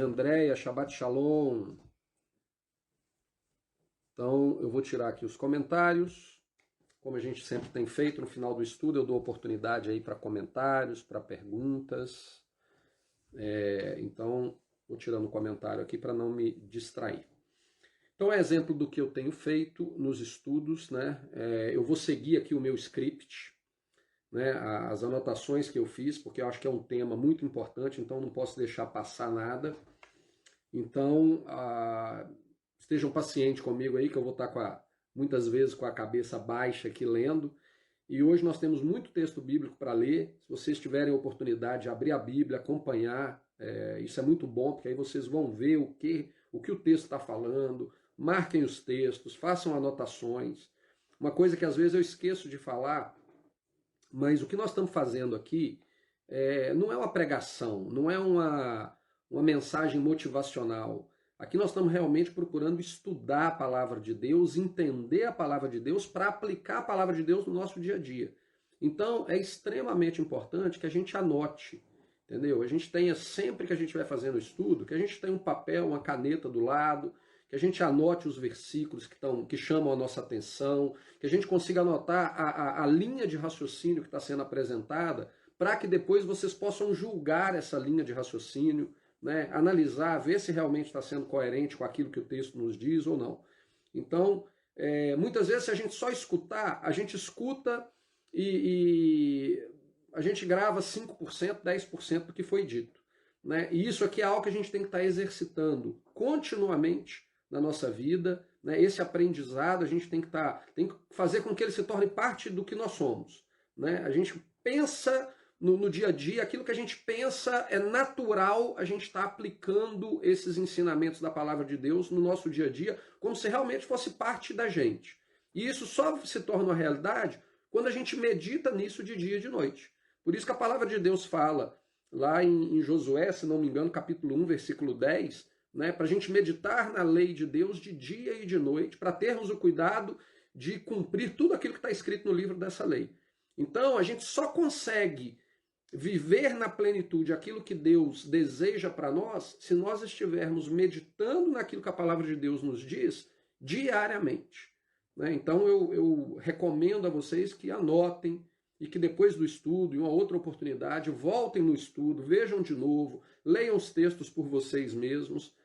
Andréia, Shabbat Shalom. Então, eu vou tirar aqui os comentários. Como a gente sempre tem feito no final do estudo, eu dou oportunidade aí para comentários, para perguntas. Então, vou tirando o comentário aqui para não me distrair. Então, é exemplo do que eu tenho feito nos estudos, né? Eu vou seguir aqui o meu script, né? As anotações que eu fiz, porque eu acho que é um tema muito importante, então não posso deixar passar nada. Então, estejam pacientes comigo aí, que eu vou estar muitas vezes com a cabeça baixa aqui lendo. E hoje nós temos muito texto bíblico para ler. Se vocês tiverem a oportunidade de abrir a Bíblia, acompanhar, isso é muito bom, porque aí vocês vão ver o que o texto está falando, marquem os textos, façam anotações. Uma coisa que às vezes eu esqueço de falar, mas o que nós estamos fazendo aqui não é uma pregação, não é uma mensagem motivacional. Aqui nós estamos realmente procurando estudar a palavra de Deus, entender a palavra de Deus para aplicar a palavra de Deus no nosso dia a dia. Então é extremamente importante que a gente anote, entendeu? A gente tenha, sempre que a gente vai fazendo o estudo, que a gente tenha um papel, uma caneta do lado, que a gente anote os versículos que chamam a nossa atenção, que a gente consiga anotar a linha de raciocínio que está sendo apresentada, para que depois vocês possam julgar essa linha de raciocínio, né, analisar, ver se realmente está sendo coerente com aquilo que o texto nos diz ou não. Então, muitas vezes, se a gente só escutar, a gente escuta e a gente grava 5%, 10% do que foi dito, né? E isso aqui é algo que a gente tem que estar exercitando continuamente na nossa vida, né? Esse aprendizado a gente tem que fazer com que ele se torne parte do que nós somos, né? A gente pensa no dia a dia, aquilo que a gente pensa é natural a gente estar aplicando esses ensinamentos da palavra de Deus no nosso dia a dia, como se realmente fosse parte da gente. E isso só se torna uma realidade quando a gente medita nisso de dia e de noite. Por isso que a palavra de Deus fala lá em Josué, se não me engano, capítulo 1, versículo 10, né, para a gente meditar na lei de Deus de dia e de noite, para termos o cuidado de cumprir tudo aquilo que está escrito no livro dessa lei. Então, a gente só consegue viver na plenitude aquilo que Deus deseja para nós, se nós estivermos meditando naquilo que a palavra de Deus nos diz diariamente, né? Então eu recomendo a vocês que anotem e que depois do estudo, em uma outra oportunidade, voltem no estudo, vejam de novo, leiam os textos por vocês mesmos,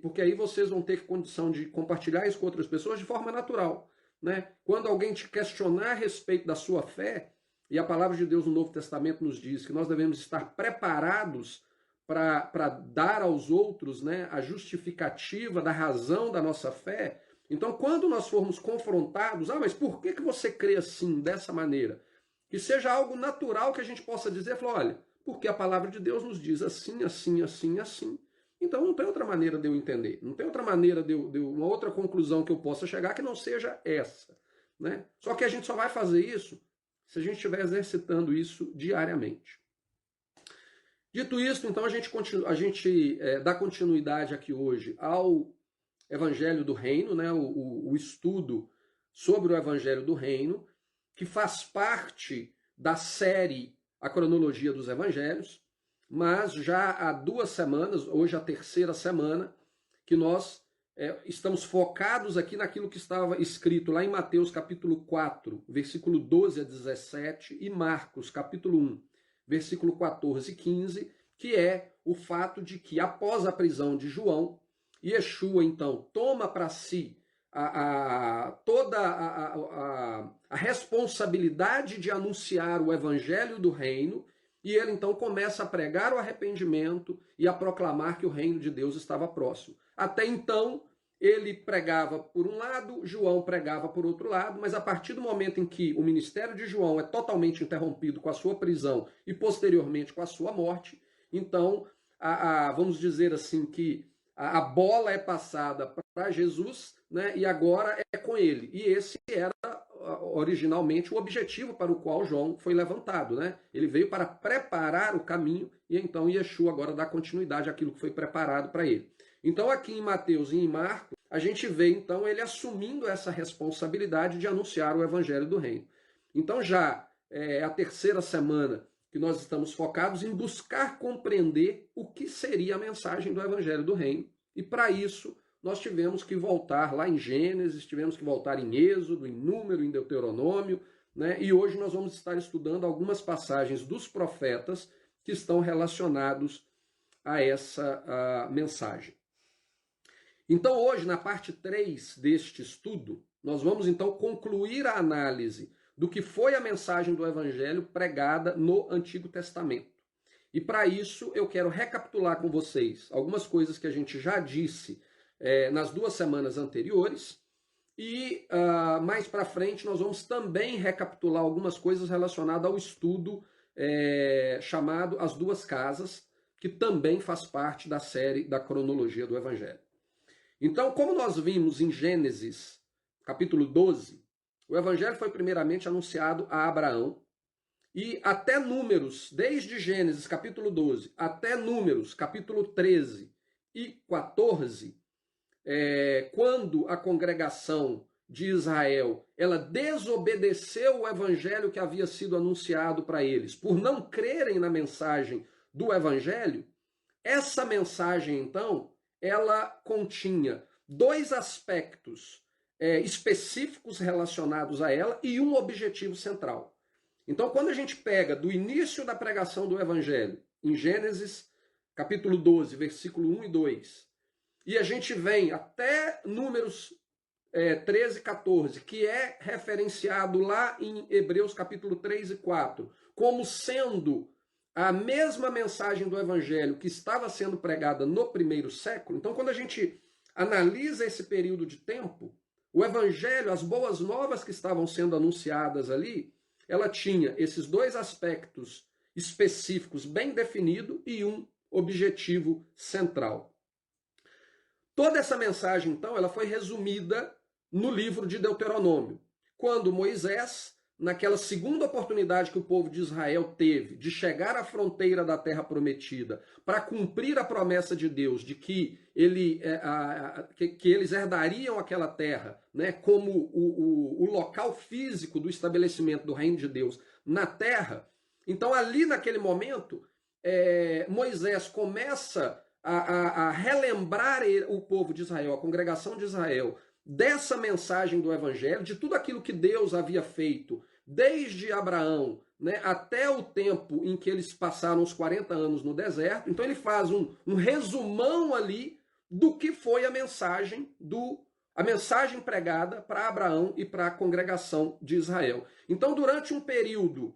porque aí vocês vão ter condição de compartilhar isso com outras pessoas de forma natural, né? Quando alguém te questionar a respeito da sua fé, e a palavra de Deus no Novo Testamento nos diz que nós devemos estar preparados para dar aos outros, né, a justificativa da razão da nossa fé. Então, quando nós formos confrontados, mas por que você crê assim, dessa maneira? Que seja algo natural que a gente possa dizer, olha, porque a palavra de Deus nos diz assim, assim, assim, assim. Então não tem outra maneira de eu entender, não tem outra maneira de uma outra conclusão que eu possa chegar que não seja essa, né? Só que a gente só vai fazer isso se a gente estiver exercitando isso diariamente. Dito isso, então a gente dá continuidade aqui hoje ao Evangelho do Reino, né? o estudo sobre o Evangelho do Reino, que faz parte da série A Cronologia dos Evangelhos, mas já há 2 semanas, hoje a 3ª semana, que nós estamos focados aqui naquilo que estava escrito lá em Mateus capítulo 4, versículo 12 a 17, e Marcos capítulo 1, versículo 14 e 15, que é o fato de que após a prisão de João, Yeshua então toma para si toda a responsabilidade de anunciar o evangelho do reino, e ele então começa a pregar o arrependimento e a proclamar que o reino de Deus estava próximo. Até então, ele pregava por um lado, João pregava por outro lado, mas a partir do momento em que o ministério de João é totalmente interrompido com a sua prisão e posteriormente com a sua morte, então, vamos dizer assim que a bola é passada para Jesus, né, e agora é com ele. E esse era originalmente o objetivo para o qual João foi levantado, né? Ele veio para preparar o caminho e então Yeshua agora dá continuidade àquilo que foi preparado para ele. Então aqui em Mateus e em Marcos, a gente vê então ele assumindo essa responsabilidade de anunciar o evangelho do reino. Então já a 3ª semana que nós estamos focados em buscar compreender o que seria a mensagem do Evangelho do Reino. E para isso, nós tivemos que voltar lá em Gênesis, tivemos que voltar em Êxodo, em Número, em Deuteronômio, né? E hoje nós vamos estar estudando algumas passagens dos profetas que estão relacionados a essa mensagem. Então hoje, na parte 3 deste estudo, nós vamos então concluir a análise do que foi a mensagem do Evangelho pregada no Antigo Testamento. E para isso eu quero recapitular com vocês algumas coisas que a gente já disse nas 2 semanas anteriores, e mais para frente nós vamos também recapitular algumas coisas relacionadas ao estudo chamado As Duas Casas, que também faz parte da série da cronologia do Evangelho. Então, como nós vimos em Gênesis, capítulo 12, o Evangelho foi primeiramente anunciado a Abraão, e até Números, desde Gênesis, capítulo 12, até Números, capítulo 13 e 14, quando a congregação de Israel ela desobedeceu o Evangelho que havia sido anunciado para eles, por não crerem na mensagem do Evangelho, essa mensagem, então, ela continha 2 aspectos específicos relacionados a ela e um objetivo central. Então, quando a gente pega do início da pregação do Evangelho, em Gênesis, capítulo 12, versículo 1 e 2, e a gente vem até Números 13 e 14, que é referenciado lá em Hebreus, capítulo 3 e 4, como sendo a mesma mensagem do Evangelho que estava sendo pregada no primeiro século. Então, quando a gente analisa esse período de tempo, o Evangelho, as boas novas que estavam sendo anunciadas ali, ela tinha esses 2 aspectos específicos bem definidos e um objetivo central. Toda essa mensagem, então, ela foi resumida no livro de Deuteronômio, quando Moisés, naquela segunda oportunidade que o povo de Israel teve de chegar à fronteira da terra prometida para cumprir a promessa de Deus de que eles herdariam aquela terra, né, como o local físico do estabelecimento do reino de Deus na terra. Então ali naquele momento Moisés começa a relembrar o povo de Israel, a congregação de Israel, dessa mensagem do Evangelho, de tudo aquilo que Deus havia feito desde Abraão, né, até o tempo em que eles passaram os 40 anos no deserto. Então ele faz um resumão ali do que foi a mensagem pregada para Abraão e para a congregação de Israel. Então, durante um período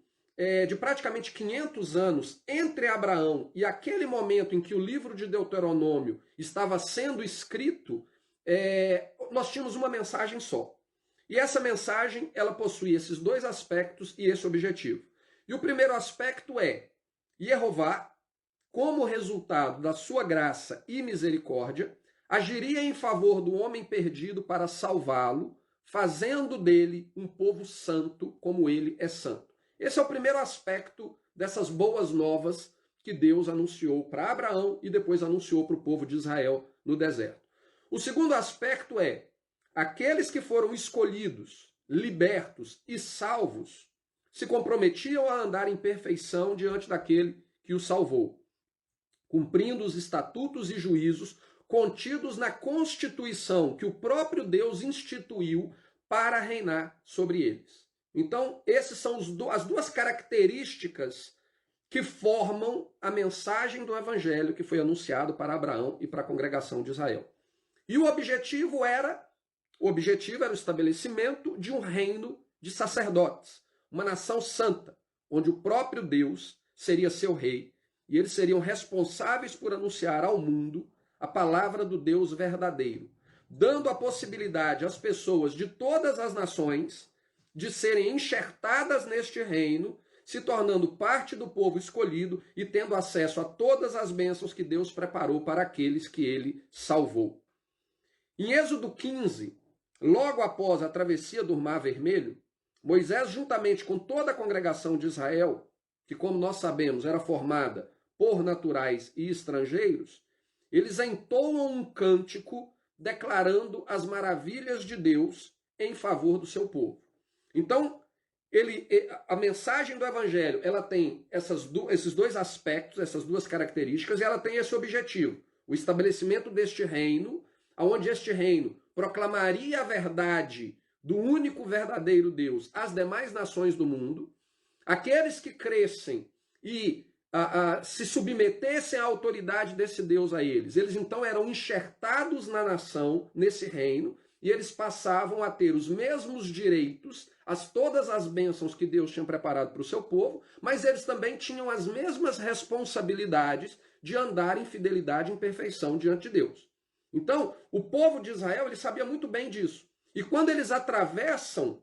de praticamente 500 anos entre Abraão e aquele momento em que o livro de Deuteronômio estava sendo escrito, nós tínhamos uma mensagem só. E essa mensagem, ela possui esses 2 aspectos e esse objetivo. E o primeiro aspecto é: Jeová, como resultado da sua graça e misericórdia, agiria em favor do homem perdido para salvá-lo, fazendo dele um povo santo como ele é santo. Esse é o primeiro aspecto dessas boas novas que Deus anunciou para Abraão e depois anunciou para o povo de Israel no deserto. O segundo aspecto é: aqueles que foram escolhidos, libertos e salvos se comprometiam a andar em perfeição diante daquele que os salvou, cumprindo os estatutos e juízos contidos na Constituição que o próprio Deus instituiu para reinar sobre eles. Então, essas são as 2 características que formam a mensagem do Evangelho que foi anunciado para Abraão e para a congregação de Israel. E o objetivo era o estabelecimento de um reino de sacerdotes, uma nação santa, onde o próprio Deus seria seu rei, e eles seriam responsáveis por anunciar ao mundo a palavra do Deus verdadeiro, dando a possibilidade às pessoas de todas as nações de serem enxertadas neste reino, se tornando parte do povo escolhido e tendo acesso a todas as bênçãos que Deus preparou para aqueles que ele salvou. Em Êxodo 15, logo após a travessia do Mar Vermelho, Moisés, juntamente com toda a congregação de Israel, que, como nós sabemos, era formada por naturais e estrangeiros, eles entoam um cântico declarando as maravilhas de Deus em favor do seu povo. Então, a mensagem do Evangelho, ela tem esses dois aspectos, essas duas características, e ela tem esse objetivo, o estabelecimento deste reino, onde este reino proclamaria a verdade do único verdadeiro Deus às demais nações do mundo. Aqueles que crescem e se submetessem à autoridade desse Deus a eles então eram enxertados na nação, nesse reino, e eles passavam a ter os mesmos direitos, todas as bênçãos que Deus tinha preparado para o seu povo, mas eles também tinham as mesmas responsabilidades de andar em fidelidade e em perfeição diante de Deus. Então, o povo de Israel, ele sabia muito bem disso. E quando eles atravessam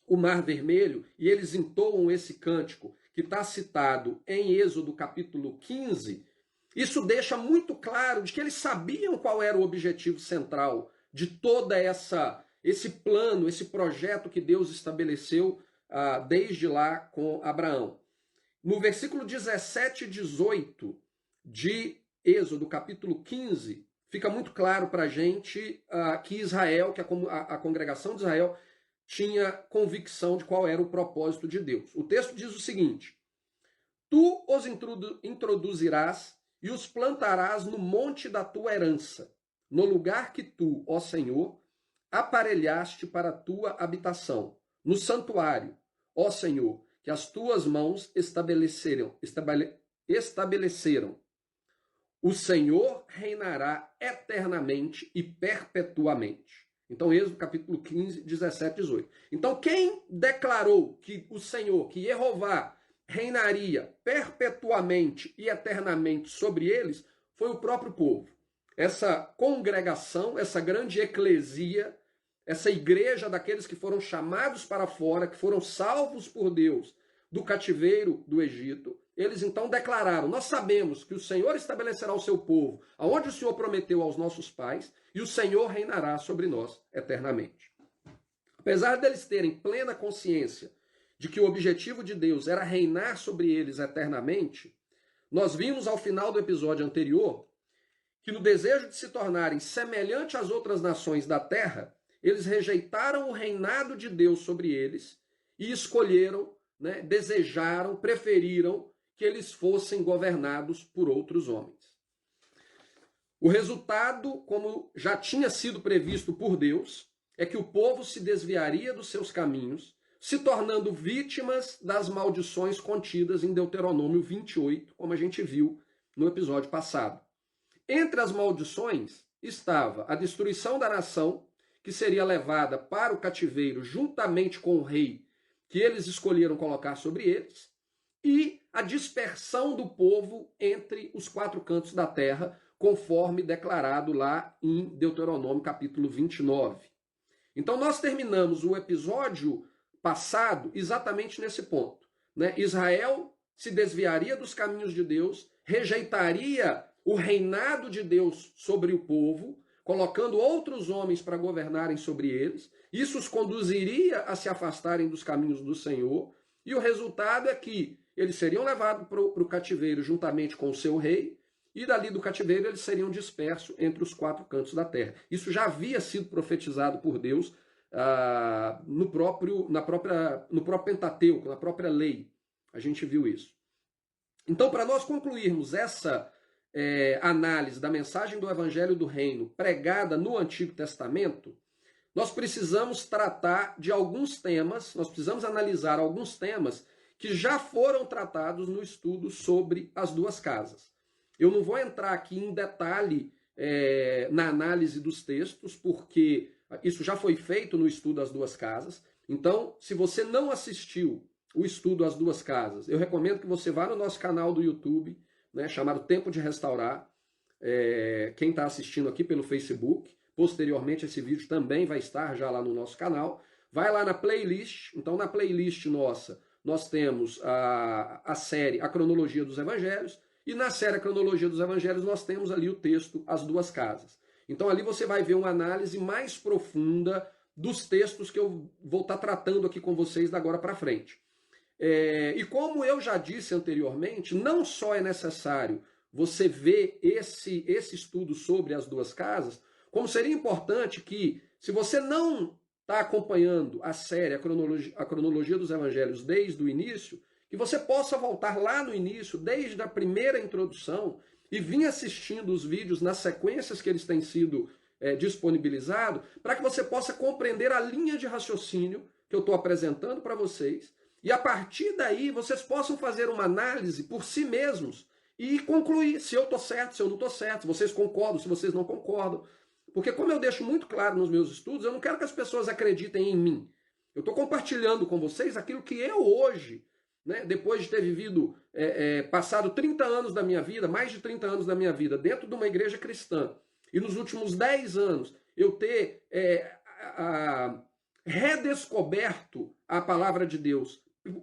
o Mar Vermelho e eles entoam esse cântico que está citado em Êxodo capítulo 15, isso deixa muito claro de que eles sabiam qual era o objetivo central de toda esse plano, esse projeto que Deus estabeleceu desde lá com Abraão. No versículo 17 e 18 de Êxodo capítulo 15, fica muito claro para a gente que Israel, que a congregação de Israel tinha convicção de qual era o propósito de Deus. O texto diz o seguinte: tu os introduzirás e os plantarás no monte da tua herança, no lugar que tu, ó Senhor, aparelhaste para a tua habitação, no santuário, ó Senhor, que as tuas mãos estabeleceram. O Senhor reinará eternamente e perpetuamente. Então, Êxodo capítulo 15, 17 e 18. Então, quem declarou que o Senhor, que Jeová, reinaria perpetuamente e eternamente sobre eles, foi o próprio povo. Essa congregação, essa grande eclesia, essa igreja daqueles que foram chamados para fora, que foram salvos por Deus do cativeiro do Egito, eles então declararam: nós sabemos que o Senhor estabelecerá o seu povo, aonde o Senhor prometeu aos nossos pais, e o Senhor reinará sobre nós eternamente. Apesar deles terem plena consciência de que o objetivo de Deus era reinar sobre eles eternamente, nós vimos ao final do episódio anterior que no desejo de se tornarem semelhante às outras nações da terra, eles rejeitaram o reinado de Deus sobre eles e escolheram, desejaram, preferiram que eles fossem governados por outros homens. O resultado, como já tinha sido previsto por Deus, é que o povo se desviaria dos seus caminhos, se tornando vítimas das maldições contidas em Deuteronômio 28, como a gente viu no episódio passado. Entre as maldições estava a destruição da nação, que seria levada para o cativeiro juntamente com o rei que eles escolheram colocar sobre eles, e a dispersão do povo entre os quatro cantos da terra, conforme declarado lá em Deuteronômio capítulo 29. Então nós terminamos o episódio passado exatamente nesse ponto. Israel se desviaria dos caminhos de Deus, rejeitaria o reinado de Deus sobre o povo, colocando outros homens para governarem sobre eles. Isso os conduziria a se afastarem dos caminhos do Senhor, e o resultado é que eles seriam levados para o cativeiro juntamente com o seu rei, e dali do cativeiro eles seriam dispersos entre os quatro cantos da terra. Isso já havia sido profetizado por Deus no próprio Pentateuco, na própria lei. A gente viu isso. Então, para nós concluirmos essa análise da mensagem do Evangelho do Reino pregada no Antigo Testamento, nós precisamos tratar de alguns temas, nós precisamos analisar alguns temas que já foram tratados no estudo sobre as duas casas. Eu não vou entrar aqui em detalhe na análise dos textos, porque isso já foi feito no estudo às duas casas. Então, se você não assistiu o estudo às duas casas, eu recomendo que você vá no nosso canal do YouTube, chamado Tempo de Restaurar. Quem está assistindo aqui pelo Facebook, posteriormente esse vídeo também vai estar já lá no nosso canal. Vai lá na playlist. Então, na playlist nossa, nós temos a série A Cronologia dos Evangelhos, e na série A Cronologia dos Evangelhos nós temos ali o texto As Duas Casas. Então ali você vai ver uma análise mais profunda dos textos que eu vou estar tratando aqui com vocês da agora para frente. E como eu já disse anteriormente, não só é necessário você ver esse estudo sobre as duas casas, como seria importante que, se você não está acompanhando a série, a cronologia dos evangelhos desde o início, que você possa voltar lá no início, desde a primeira introdução, e vir assistindo os vídeos nas sequências que eles têm sido disponibilizados, para que você possa compreender a linha de raciocínio que eu estou apresentando para vocês, e a partir daí vocês possam fazer uma análise por si mesmos e concluir se eu estou certo, se eu não estou certo, se vocês concordam, se vocês não concordam. Porque como eu deixo muito claro nos meus estudos, eu não quero que as pessoas acreditem em mim. Eu estou compartilhando com vocês aquilo que eu hoje, né, depois de ter vivido, passado 30 anos da minha vida, mais de 30 anos da minha vida, dentro de uma igreja cristã, e nos últimos 10 anos eu ter redescoberto a palavra de Deus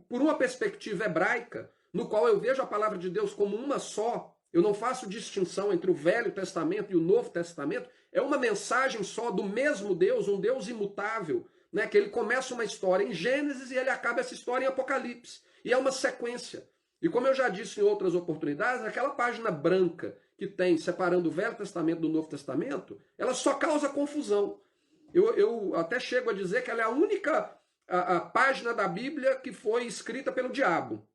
por uma perspectiva hebraica, no qual eu vejo a palavra de Deus como uma só, eu não faço distinção entre o Velho Testamento e o Novo Testamento, é uma mensagem só do mesmo Deus, um Deus imutável, né, que ele começa uma história em Gênesis e ele acaba essa história em Apocalipse. E é uma sequência. E como eu já disse em outras oportunidades, aquela página branca que tem separando o Velho Testamento do Novo Testamento, ela só causa confusão. Eu até chego a dizer que ela é a única a página da Bíblia que foi escrita pelo diabo.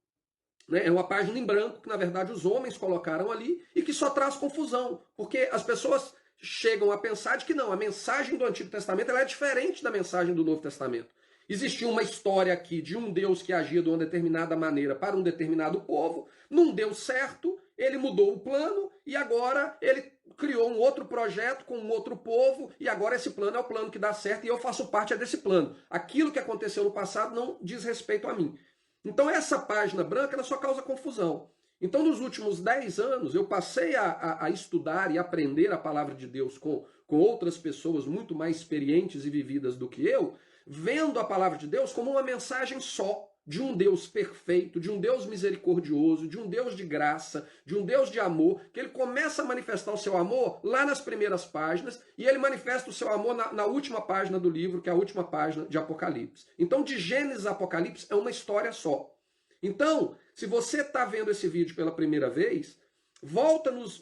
É uma página em branco que, na verdade, os homens colocaram ali e que só traz confusão. Porque as pessoas chegam a pensar de que não, a mensagem do Antigo Testamento ela é diferente da mensagem do Novo Testamento. Existia uma história aqui de um Deus que agia de uma determinada maneira para um determinado povo, não deu certo, ele mudou o plano e agora ele criou um outro projeto com um outro povo e agora esse plano é o plano que dá certo e eu faço parte desse plano. Aquilo que aconteceu no passado não diz respeito a mim. Então essa página branca ela só causa confusão. Então nos últimos 10 anos eu passei a estudar e aprender a palavra de Deus com outras pessoas muito mais experientes e vividas do que eu, vendo a palavra de Deus como uma mensagem só, de um Deus perfeito, de um Deus misericordioso, de um Deus de graça, de um Deus de amor, que ele começa a manifestar o seu amor lá nas primeiras páginas, e ele manifesta o seu amor na última página do livro, que é a última página de Apocalipse. Então, de Gênesis a Apocalipse é uma história só. Então, se você está vendo esse vídeo pela primeira vez, volta nos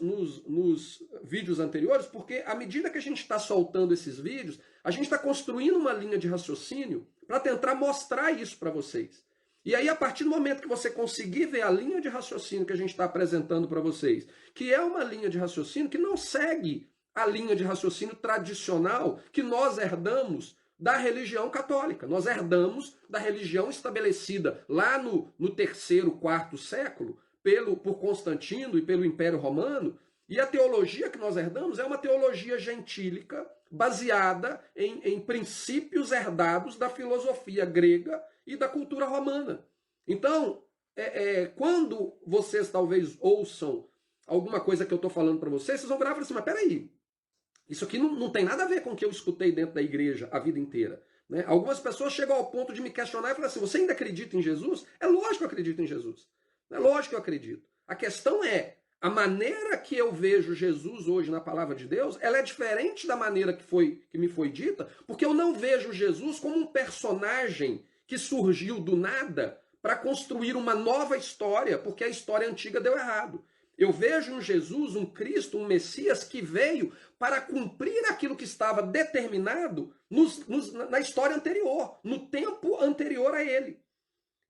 vídeos anteriores, porque à medida que a gente está soltando esses vídeos, a gente está construindo uma linha de raciocínio para tentar mostrar isso para vocês. E aí, a partir do momento que você conseguir ver a linha de raciocínio que a gente está apresentando para vocês, que é uma linha de raciocínio que não segue a linha de raciocínio tradicional que nós herdamos da religião católica. Nós herdamos da religião estabelecida lá no terceiro, quarto século, por Constantino e pelo Império Romano, e a teologia que nós herdamos é uma teologia gentílica, baseada em princípios herdados da filosofia grega e da cultura romana. Então, quando vocês talvez ouçam alguma coisa que eu estou falando para vocês, vocês vão virar e falar assim, mas peraí, isso aqui não tem nada a ver com o que eu escutei dentro da igreja a vida inteira. Né? Algumas pessoas chegam ao ponto de me questionar e falar assim, você ainda acredita em Jesus? É lógico que eu acredito em Jesus. É lógico que eu acredito. A questão é, a maneira que eu vejo Jesus hoje na palavra de Deus, ela é diferente da maneira que me foi dita, porque eu não vejo Jesus como um personagem que surgiu do nada para construir uma nova história, porque a história antiga deu errado. Eu vejo um Jesus, um Cristo, um Messias que veio para cumprir aquilo que estava determinado na história anterior, no tempo anterior a ele.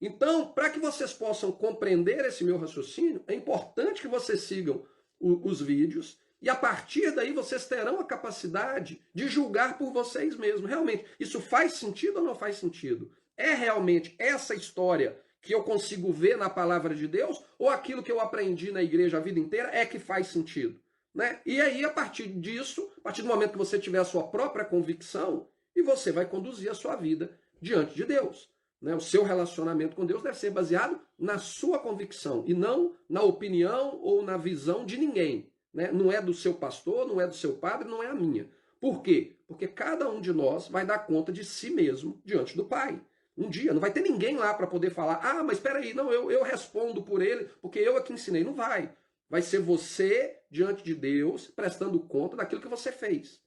Então, para que vocês possam compreender esse meu raciocínio, é importante que vocês sigam os vídeos e a partir daí vocês terão a capacidade de julgar por vocês mesmos. Realmente, isso faz sentido ou não faz sentido? É realmente essa história que eu consigo ver na palavra de Deus ou aquilo que eu aprendi na igreja a vida inteira é que faz sentido? Né? E aí, a partir disso, a partir do momento que você tiver a sua própria convicção, e você vai conduzir a sua vida diante de Deus. Né? O seu relacionamento com Deus deve ser baseado na sua convicção e não na opinião ou na visão de ninguém. Né? Não é do seu pastor, não é do seu padre, não é a minha. Por quê? Porque cada um de nós vai dar conta de si mesmo diante do Pai. Um dia, não vai ter ninguém lá para poder falar, ah, mas espera aí, não, eu respondo por ele, porque eu é que ensinei. Não vai. Vai ser você diante de Deus, prestando conta daquilo que você fez.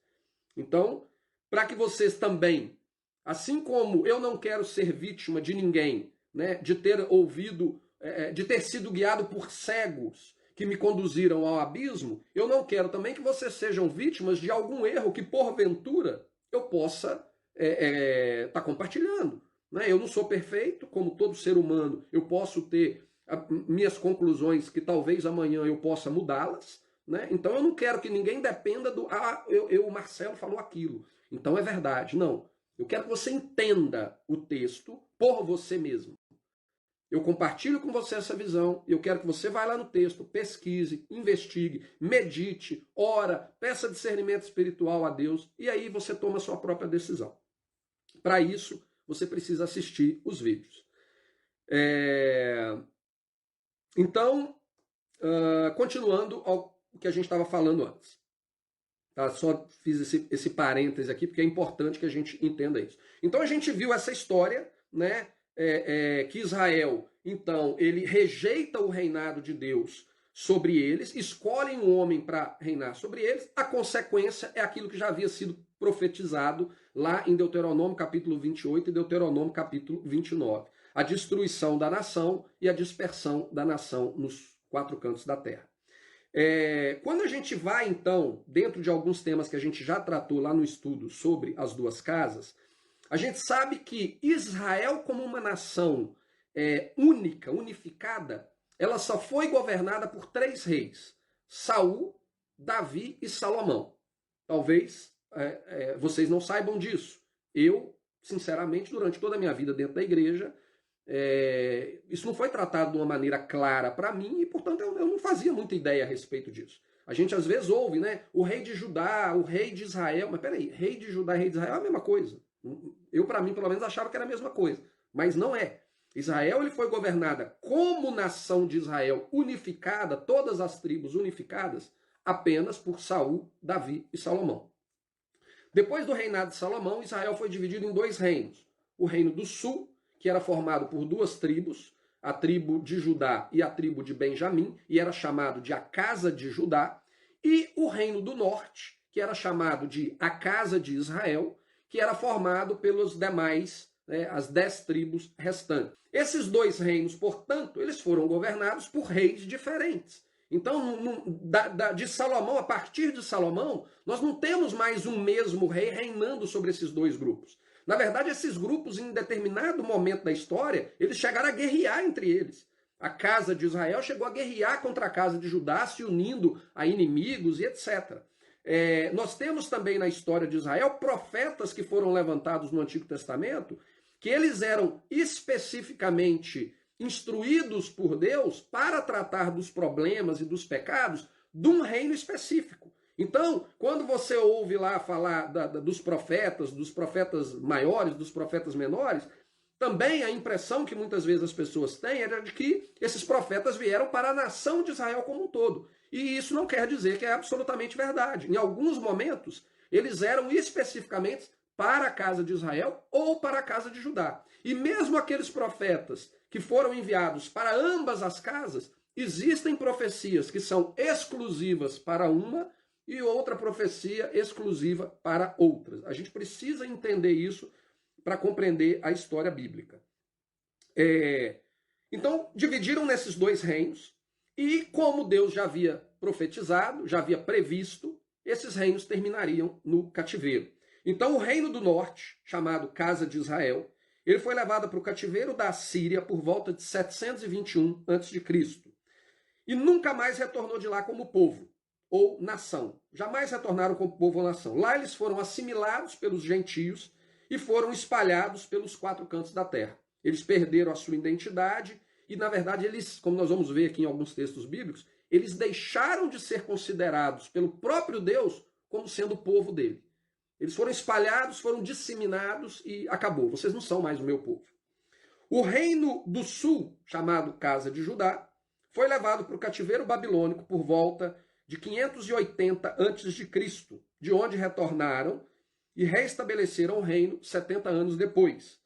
Então, para que vocês também, assim como eu não quero ser vítima de ninguém, né, de ter ouvido, de ter sido guiado por cegos que me conduziram ao abismo, eu não quero também que vocês sejam vítimas de algum erro que, porventura, eu possa está compartilhando. Né? Eu não sou perfeito, como todo ser humano, eu posso ter minhas conclusões que talvez amanhã eu possa mudá-las. Né? Então eu não quero que ninguém dependa do o Marcelo falou aquilo, então é verdade. Não. Eu quero que você entenda o texto por você mesmo. Eu compartilho com você essa visão e eu quero que você vá lá no texto, pesquise, investigue, medite, ora, peça discernimento espiritual a Deus e aí você toma a sua própria decisão. Para isso, você precisa assistir os vídeos. Então, continuando ao que a gente estava falando antes. Tá? Só fiz esse parêntese aqui porque é importante que a gente entenda isso. Então a gente viu essa história, né, que Israel, então, ele rejeita o reinado de Deus sobre eles, escolhem um homem para reinar sobre eles, a consequência é aquilo que já havia sido profetizado lá em Deuteronômio capítulo 28 e Deuteronômio capítulo 29. A destruição da nação e a dispersão da nação nos quatro cantos da terra. Quando a gente vai, então, dentro de alguns temas que a gente já tratou lá no estudo sobre as duas casas, a gente sabe que Israel, como uma nação única, unificada, ela só foi governada por 3 reis: Saul, Davi e Salomão. Talvez vocês não saibam disso. Eu, sinceramente, durante toda a minha vida dentro da igreja, isso não foi tratado de uma maneira clara para mim e, portanto, eu não fazia muita ideia a respeito disso. A gente às vezes ouve, né? O rei de Judá, o rei de Israel. Mas peraí, rei de Judá e rei de Israel é a mesma coisa. Eu, para mim, pelo menos, achava que era a mesma coisa. Mas não é. Israel ele foi governada como nação de Israel unificada, todas as tribos unificadas, apenas por Saul, Davi e Salomão. Depois do reinado de Salomão, Israel foi dividido em 2 reinos. O reino do sul, que era formado por 2 tribos, a tribo de Judá e a tribo de Benjamim, e era chamado de a casa de Judá, e o reino do norte, que era chamado de a casa de Israel, que era formado pelos demais, as 10 tribos restantes. Esses 2 reinos, portanto, eles foram governados por reis diferentes. Então, de Salomão, a partir de Salomão, nós não temos mais um mesmo rei reinando sobre esses 2 grupos. Na verdade, esses grupos, em determinado momento da história, eles chegaram a guerrear entre eles. A casa de Israel chegou a guerrear contra a casa de Judá, se unindo a inimigos e etc. Nós temos também na história de Israel profetas que foram levantados no Antigo Testamento, que eles eram especificamente instruídos por Deus para tratar dos problemas e dos pecados de um reino específico. Então, quando você ouve lá falar dos profetas maiores, dos profetas menores, também a impressão que muitas vezes as pessoas têm é de que esses profetas vieram para a nação de Israel como um todo. E isso não quer dizer que é absolutamente verdade. Em alguns momentos, eles eram especificamente para a casa de Israel ou para a casa de Judá. E mesmo aqueles profetas que foram enviados para ambas as casas, existem profecias que são exclusivas para uma e outra profecia exclusiva para outras. A gente precisa entender isso para compreender a história bíblica. Então, dividiram nesses 2 reinos e, como Deus já havia profetizado, já havia previsto, esses reinos terminariam no cativeiro. Então, o reino do norte, chamado Casa de Israel, ele foi levado para o cativeiro da Síria por volta de 721 a.C. E nunca mais retornou de lá como povo ou nação. Jamais retornaram como povo ou nação. Lá eles foram assimilados pelos gentios e foram espalhados pelos 4 cantos da terra. Eles perderam a sua identidade e, na verdade, eles, como nós vamos ver aqui em alguns textos bíblicos, eles deixaram de ser considerados pelo próprio Deus como sendo o povo dele. Eles foram espalhados, foram disseminados e acabou. Vocês não são mais o meu povo. O reino do sul, chamado Casa de Judá, foi levado para o cativeiro babilônico por volta de 580 a.C., de onde retornaram e reestabeleceram o reino 70 anos depois,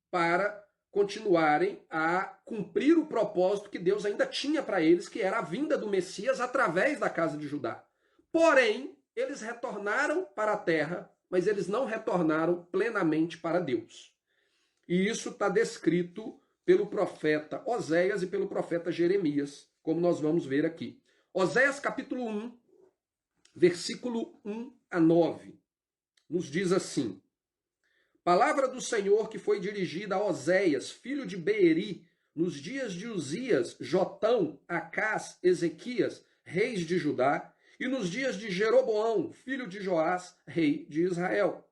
para continuarem a cumprir o propósito que Deus ainda tinha para eles, que era a vinda do Messias através da casa de Judá. Porém, eles retornaram para a terra, mas eles não retornaram plenamente para Deus. E isso está descrito pelo profeta Oséias e pelo profeta Jeremias, como nós vamos ver aqui. Oséias capítulo 1, versículo 1 a 9, nos diz assim: Palavra do Senhor que foi dirigida a Oséias, filho de Beeri, nos dias de Uzias, Jotão, Acás, Ezequias, reis de Judá, e nos dias de Jeroboão, filho de Joás, rei de Israel.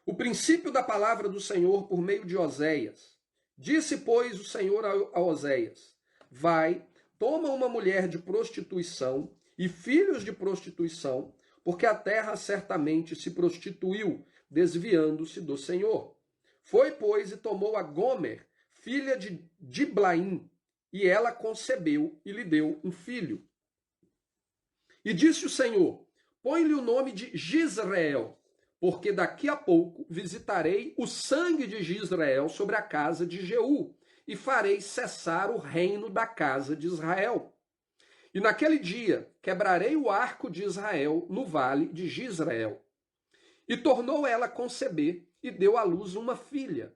O princípio da palavra do Senhor por meio de Oséias. Disse, pois, o Senhor a Oséias: vai, toma uma mulher de prostituição e filhos de prostituição, porque a terra certamente se prostituiu, desviando-se do Senhor. Foi, pois, e tomou a Gomer, filha de Diblaim, e ela concebeu e lhe deu um filho. E disse o Senhor: põe-lhe o nome de Jizreel, porque daqui a pouco visitarei o sangue de Jizreel sobre a casa de Jeú, e farei cessar o reino da casa de Israel. E naquele dia quebrarei o arco de Israel no vale de Jizreel. E tornou ela a conceber, e deu à luz uma filha.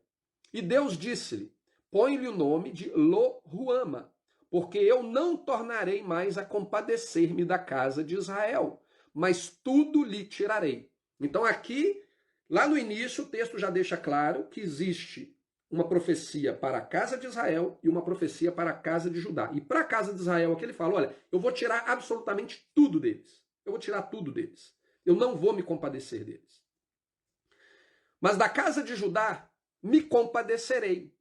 E Deus disse-lhe: põe-lhe o nome de Lo-Ruama, porque eu não tornarei mais a compadecer-me da casa de Israel, mas tudo lhe tirarei. Então aqui, lá no início, o texto já deixa claro que existe uma profecia para a casa de Israel e uma profecia para a casa de Judá. E para a casa de Israel aqui ele fala: olha, eu vou tirar absolutamente tudo deles. Eu vou tirar tudo deles. Eu não vou me compadecer deles. Mas da casa de Judá me compadecerei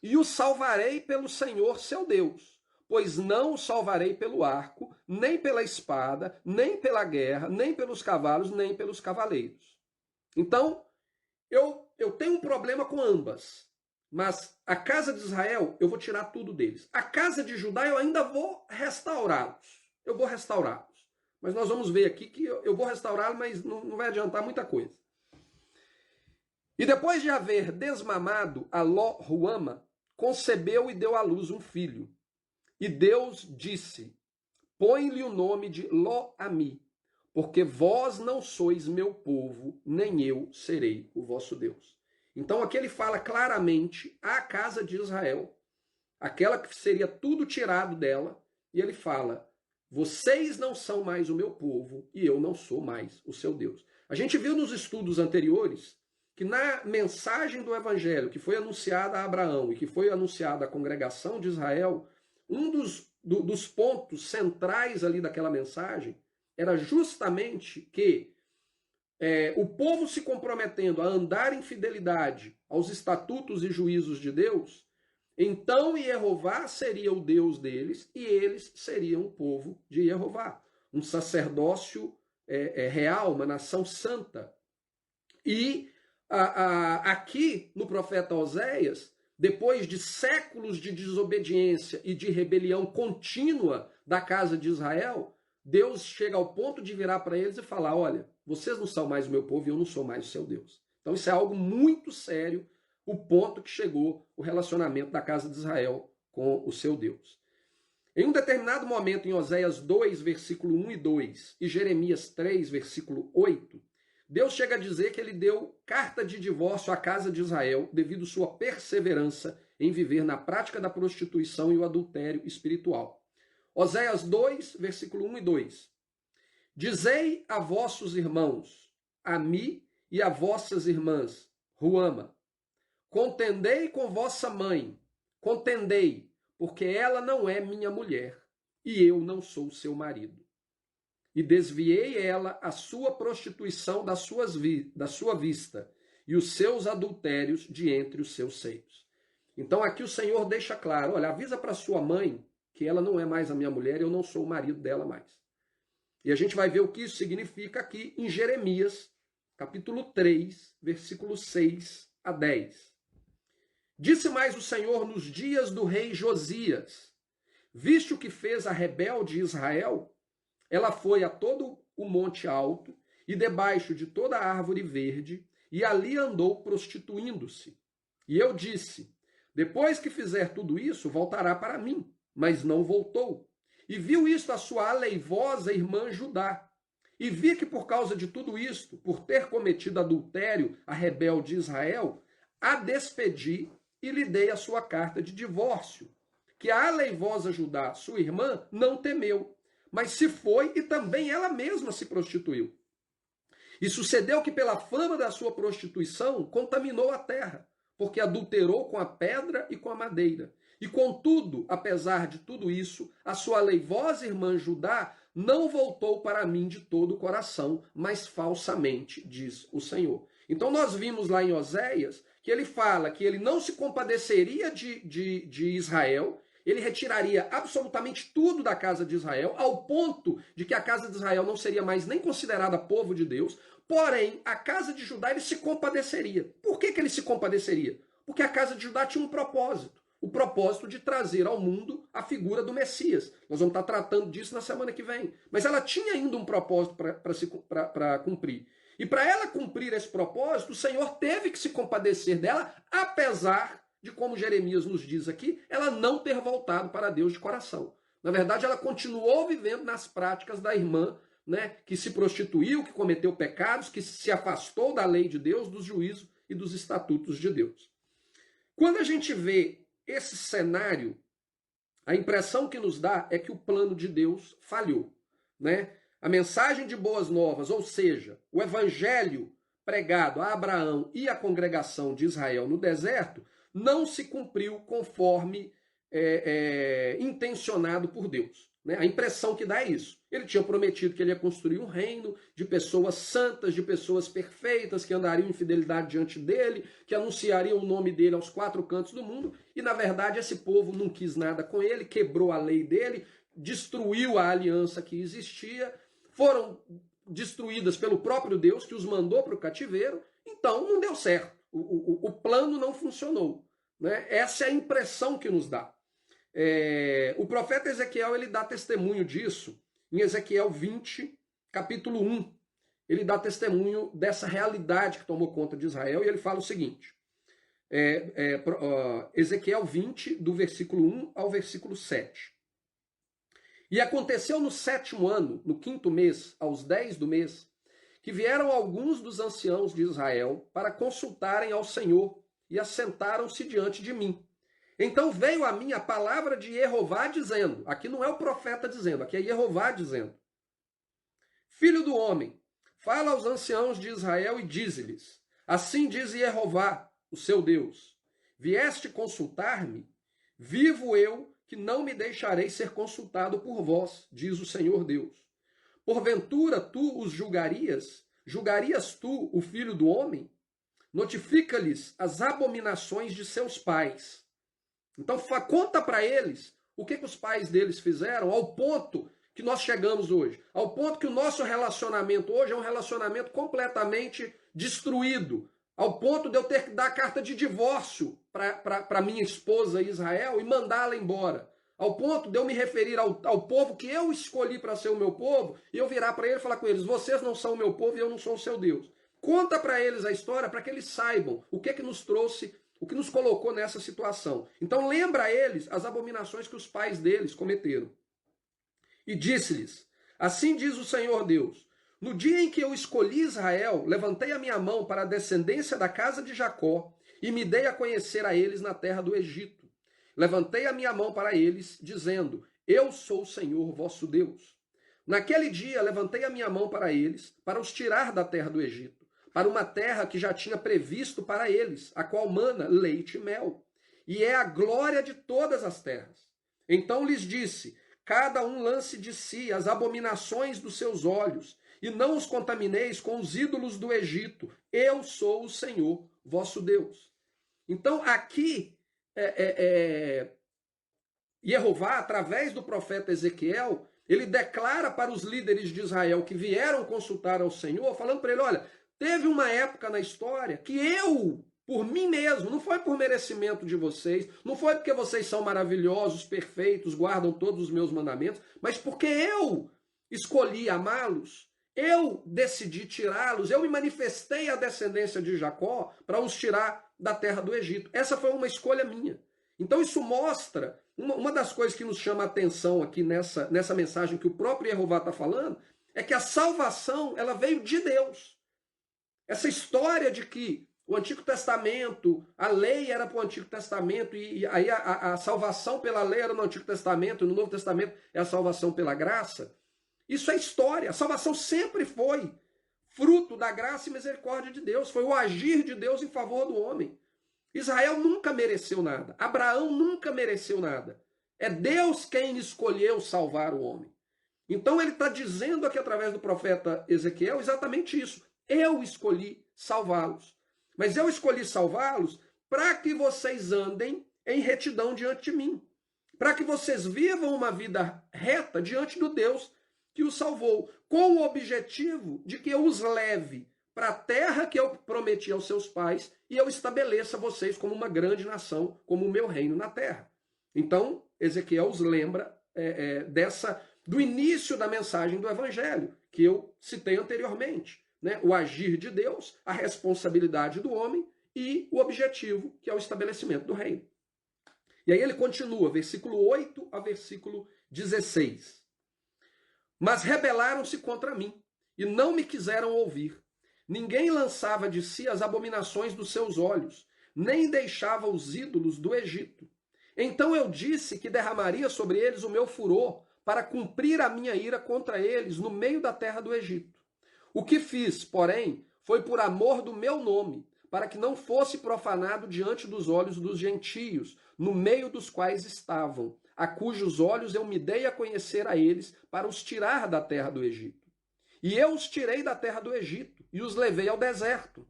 e o salvarei pelo Senhor seu Deus, pois não o salvarei pelo arco, nem pela espada, nem pela guerra, nem pelos cavalos, nem pelos cavaleiros. Então, eu tenho um problema com ambas, mas a casa de Israel eu vou tirar tudo deles. A casa de Judá eu ainda vou restaurá-los. Eu vou restaurá-los. Mas nós vamos ver aqui que eu vou restaurá-los, mas não vai adiantar muita coisa. E depois de haver desmamado a Lo-Ruama, concebeu e deu à luz um filho. E Deus disse: põe-lhe o nome de Lo-Ami, porque vós não sois meu povo, nem eu serei o vosso Deus. Então aqui ele fala claramente à casa de Israel, aquela que seria tudo tirado dela, e ele fala: vocês não são mais o meu povo, e eu não sou mais o seu Deus. A gente viu nos estudos anteriores que na mensagem do evangelho que foi anunciada a Abraão e que foi anunciada à congregação de Israel, um dos pontos centrais ali daquela mensagem era justamente que o povo se comprometendo a andar em fidelidade aos estatutos e juízos de Deus, então Jeová seria o Deus deles e eles seriam o povo de Jeová, um sacerdócio real, uma nação santa. E aqui no profeta Oséias, depois de séculos de desobediência e de rebelião contínua da casa de Israel, Deus chega ao ponto de virar para eles e falar: olha, vocês não são mais o meu povo e eu não sou mais o seu Deus. Então isso é algo muito sério, o ponto que chegou o relacionamento da casa de Israel com o seu Deus. Em um determinado momento, em Oséias 2, versículo 1 e 2, e Jeremias 3, versículo 8, Deus chega a dizer que ele deu carta de divórcio à casa de Israel devido sua perseverança em viver na prática da prostituição e o adultério espiritual. Oséias 2, versículo 1 e 2. Dizei a vossos irmãos, a mim e a vossas irmãs, Ruama, contendei com vossa mãe, contendei, porque ela não é minha mulher e eu não sou seu marido. E desviei ela a sua prostituição da sua vista e os seus adultérios de entre os seus seios. Então aqui o Senhor deixa claro: olha, avisa para sua mãe que ela não é mais a minha mulher e eu não sou o marido dela mais. E a gente vai ver o que isso significa aqui em Jeremias, capítulo 3, versículos 6 a 10. Disse mais o Senhor nos dias do rei Josias: viste o que fez a rebelde Israel? Ela foi a todo o monte alto e debaixo de toda a árvore verde, e ali andou prostituindo-se. E eu disse: depois que fizer tudo isso, voltará para mim. Mas não voltou. E viu isto a sua aleivosa irmã Judá. E vi que por causa de tudo isto, por ter cometido adultério a rebelde Israel, a despedi e lhe dei a sua carta de divórcio. Que a aleivosa Judá, sua irmã, não temeu, mas se foi e também ela mesma se prostituiu. E sucedeu que pela fama da sua prostituição contaminou a terra, porque adulterou com a pedra e com a madeira. E contudo, apesar de tudo isso, a sua leivosa irmã Judá não voltou para mim de todo o coração, mas falsamente, diz o Senhor. Então nós vimos lá em Oséias que ele fala que ele não se compadeceria de Israel, ele retiraria absolutamente tudo da casa de Israel, ao ponto de que a casa de Israel não seria mais nem considerada povo de Deus, porém, a casa de Judá ele se compadeceria. Por que ele se compadeceria? Porque a casa de Judá tinha um propósito, o propósito de trazer ao mundo a figura do Messias. Nós vamos estar tratando disso na semana que vem. Mas ela tinha ainda um propósito para cumprir. E para ela cumprir esse propósito, o Senhor teve que se compadecer dela, apesar de, como Jeremias nos diz aqui, ela não ter voltado para Deus de coração. Na verdade, ela continuou vivendo nas práticas da irmã, né, que se prostituiu, que cometeu pecados, que se afastou da lei de Deus, dos juízos e dos estatutos de Deus. Quando a gente vê esse cenário, a impressão que nos dá é que o plano de Deus falhou, né? A mensagem de boas novas, ou seja, o evangelho pregado a Abraão e à congregação de Israel no deserto, não se cumpriu conforme intencionado por Deus. Né? A impressão que dá é isso. Ele tinha prometido que ele ia construir um reino de pessoas santas, de pessoas perfeitas, que andariam em fidelidade diante dele, que anunciariam o nome dele aos quatro cantos do mundo, e na verdade esse povo não quis nada com ele, quebrou a lei dele, destruiu a aliança que existia, foram destruídas pelo próprio Deus, que os mandou para o cativeiro, então não deu certo. O plano não funcionou. Né? Essa é a impressão que nos dá. O profeta Ezequiel ele dá testemunho disso em Ezequiel 20, capítulo 1. Ele dá testemunho dessa realidade que tomou conta de Israel e ele fala o seguinte, Ezequiel 20, do versículo 1 ao versículo 7. E aconteceu no 7º ano, no 5º mês, aos 10 do mês, que vieram alguns dos anciãos de Israel para consultarem ao Senhor e assentaram-se diante de mim. Então veio a mim a palavra de Jeová dizendo, aqui não é o profeta dizendo, aqui é Jeová dizendo, filho do homem, fala aos anciãos de Israel e dize-lhes, assim diz Jeová, o seu Deus, vieste consultar-me, vivo eu que não me deixarei ser consultado por vós, diz o Senhor Deus. Porventura tu os julgarias? Julgarias tu o filho do homem? Notifica-lhes as abominações de seus pais. Então conta para eles o que os pais deles fizeram ao ponto que nós chegamos hoje. Ao ponto que o nosso relacionamento hoje é um relacionamento completamente destruído. Ao ponto de eu ter que dar carta de divórcio para minha esposa Israel e mandá-la embora. Ao ponto de eu me referir ao povo que eu escolhi para ser o meu povo, e eu virar para ele e falar com eles, vocês não são o meu povo e eu não sou o seu Deus. Conta para eles a história para que eles saibam o que nos trouxe, o que nos colocou nessa situação. Então lembra a eles as abominações que os pais deles cometeram. E disse-lhes, assim diz o Senhor Deus, no dia em que eu escolhi Israel, levantei a minha mão para a descendência da casa de Jacó e me dei a conhecer a eles na terra do Egito. Levantei a minha mão para eles, dizendo, eu sou o Senhor vosso Deus. Naquele dia levantei a minha mão para eles, para os tirar da terra do Egito, para uma terra que já tinha previsto para eles, a qual mana leite e mel, e é a glória de todas as terras. Então lhes disse, cada um lance de si as abominações dos seus olhos, e não os contamineis com os ídolos do Egito. Eu sou o Senhor, vosso Deus. Então, aqui, Jeová, através do profeta Ezequiel, ele declara para os líderes de Israel que vieram consultar ao Senhor, falando para ele, olha, teve uma época na história que eu, por mim mesmo, não foi por merecimento de vocês, não foi porque vocês são maravilhosos, perfeitos, guardam todos os meus mandamentos, mas porque eu escolhi amá-los, eu decidi tirá-los, eu me manifestei à descendência de Jacó para os tirar da terra do Egito. Essa foi uma escolha minha. Então isso mostra, uma das coisas que nos chama a atenção aqui nessa mensagem que o próprio Jeová está falando, é que a salvação ela veio de Deus. Essa história de que o Antigo Testamento, a lei era para o Antigo Testamento, e aí a salvação pela lei era no Antigo Testamento, e no Novo Testamento é a salvação pela graça. Isso é história. A salvação sempre foi fruto da graça e misericórdia de Deus, foi o agir de Deus em favor do homem. Israel nunca mereceu nada, Abraão nunca mereceu nada. É Deus quem escolheu salvar o homem. Então ele está dizendo aqui através do profeta Ezequiel exatamente isso. Eu escolhi salvá-los. Mas eu escolhi salvá-los para que vocês andem em retidão diante de mim. Para que vocês vivam uma vida reta diante do Deus que os salvou. Com o objetivo de que eu os leve para a terra que eu prometi aos seus pais e eu estabeleça vocês como uma grande nação, como o meu reino na terra. Então, Ezequiel os lembra do início da mensagem do Evangelho, que eu citei anteriormente. Né? O agir de Deus, a responsabilidade do homem e o objetivo, que é o estabelecimento do reino. E aí ele continua, versículo 8 a versículo 16. Mas rebelaram-se contra mim e não me quiseram ouvir. Ninguém lançava de si as abominações dos seus olhos, nem deixava os ídolos do Egito. Então eu disse que derramaria sobre eles o meu furor, para cumprir a minha ira contra eles no meio da terra do Egito. O que fiz, porém, foi por amor do meu nome, para que não fosse profanado diante dos olhos dos gentios, no meio dos quais estavam, a cujos olhos eu me dei a conhecer a eles, para os tirar da terra do Egito. E eu os tirei da terra do Egito, e os levei ao deserto.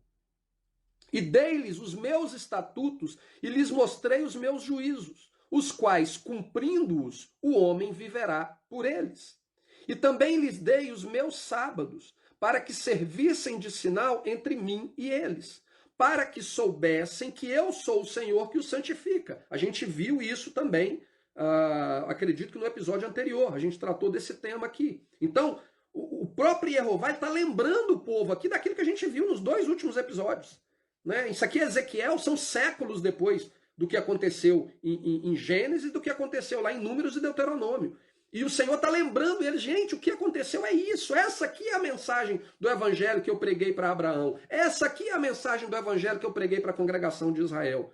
E dei-lhes os meus estatutos, e lhes mostrei os meus juízos, os quais, cumprindo-os, o homem viverá por eles. E também lhes dei os meus sábados, para que servissem de sinal entre mim e eles, para que soubessem que eu sou o Senhor que os santifica. A gente viu isso também, acredito que no episódio anterior, a gente tratou desse tema aqui. Então, o próprio Jeová está lembrando o povo aqui daquilo que a gente viu nos 2 últimos episódios. Né? Isso aqui é Ezequiel, são séculos depois do que aconteceu em Gênesis, do que aconteceu lá em Números e Deuteronômio. E o Senhor está lembrando eles, gente, o que aconteceu é isso. Essa aqui é a mensagem do evangelho que eu preguei para Abraão. Essa aqui é a mensagem do evangelho que eu preguei para a congregação de Israel.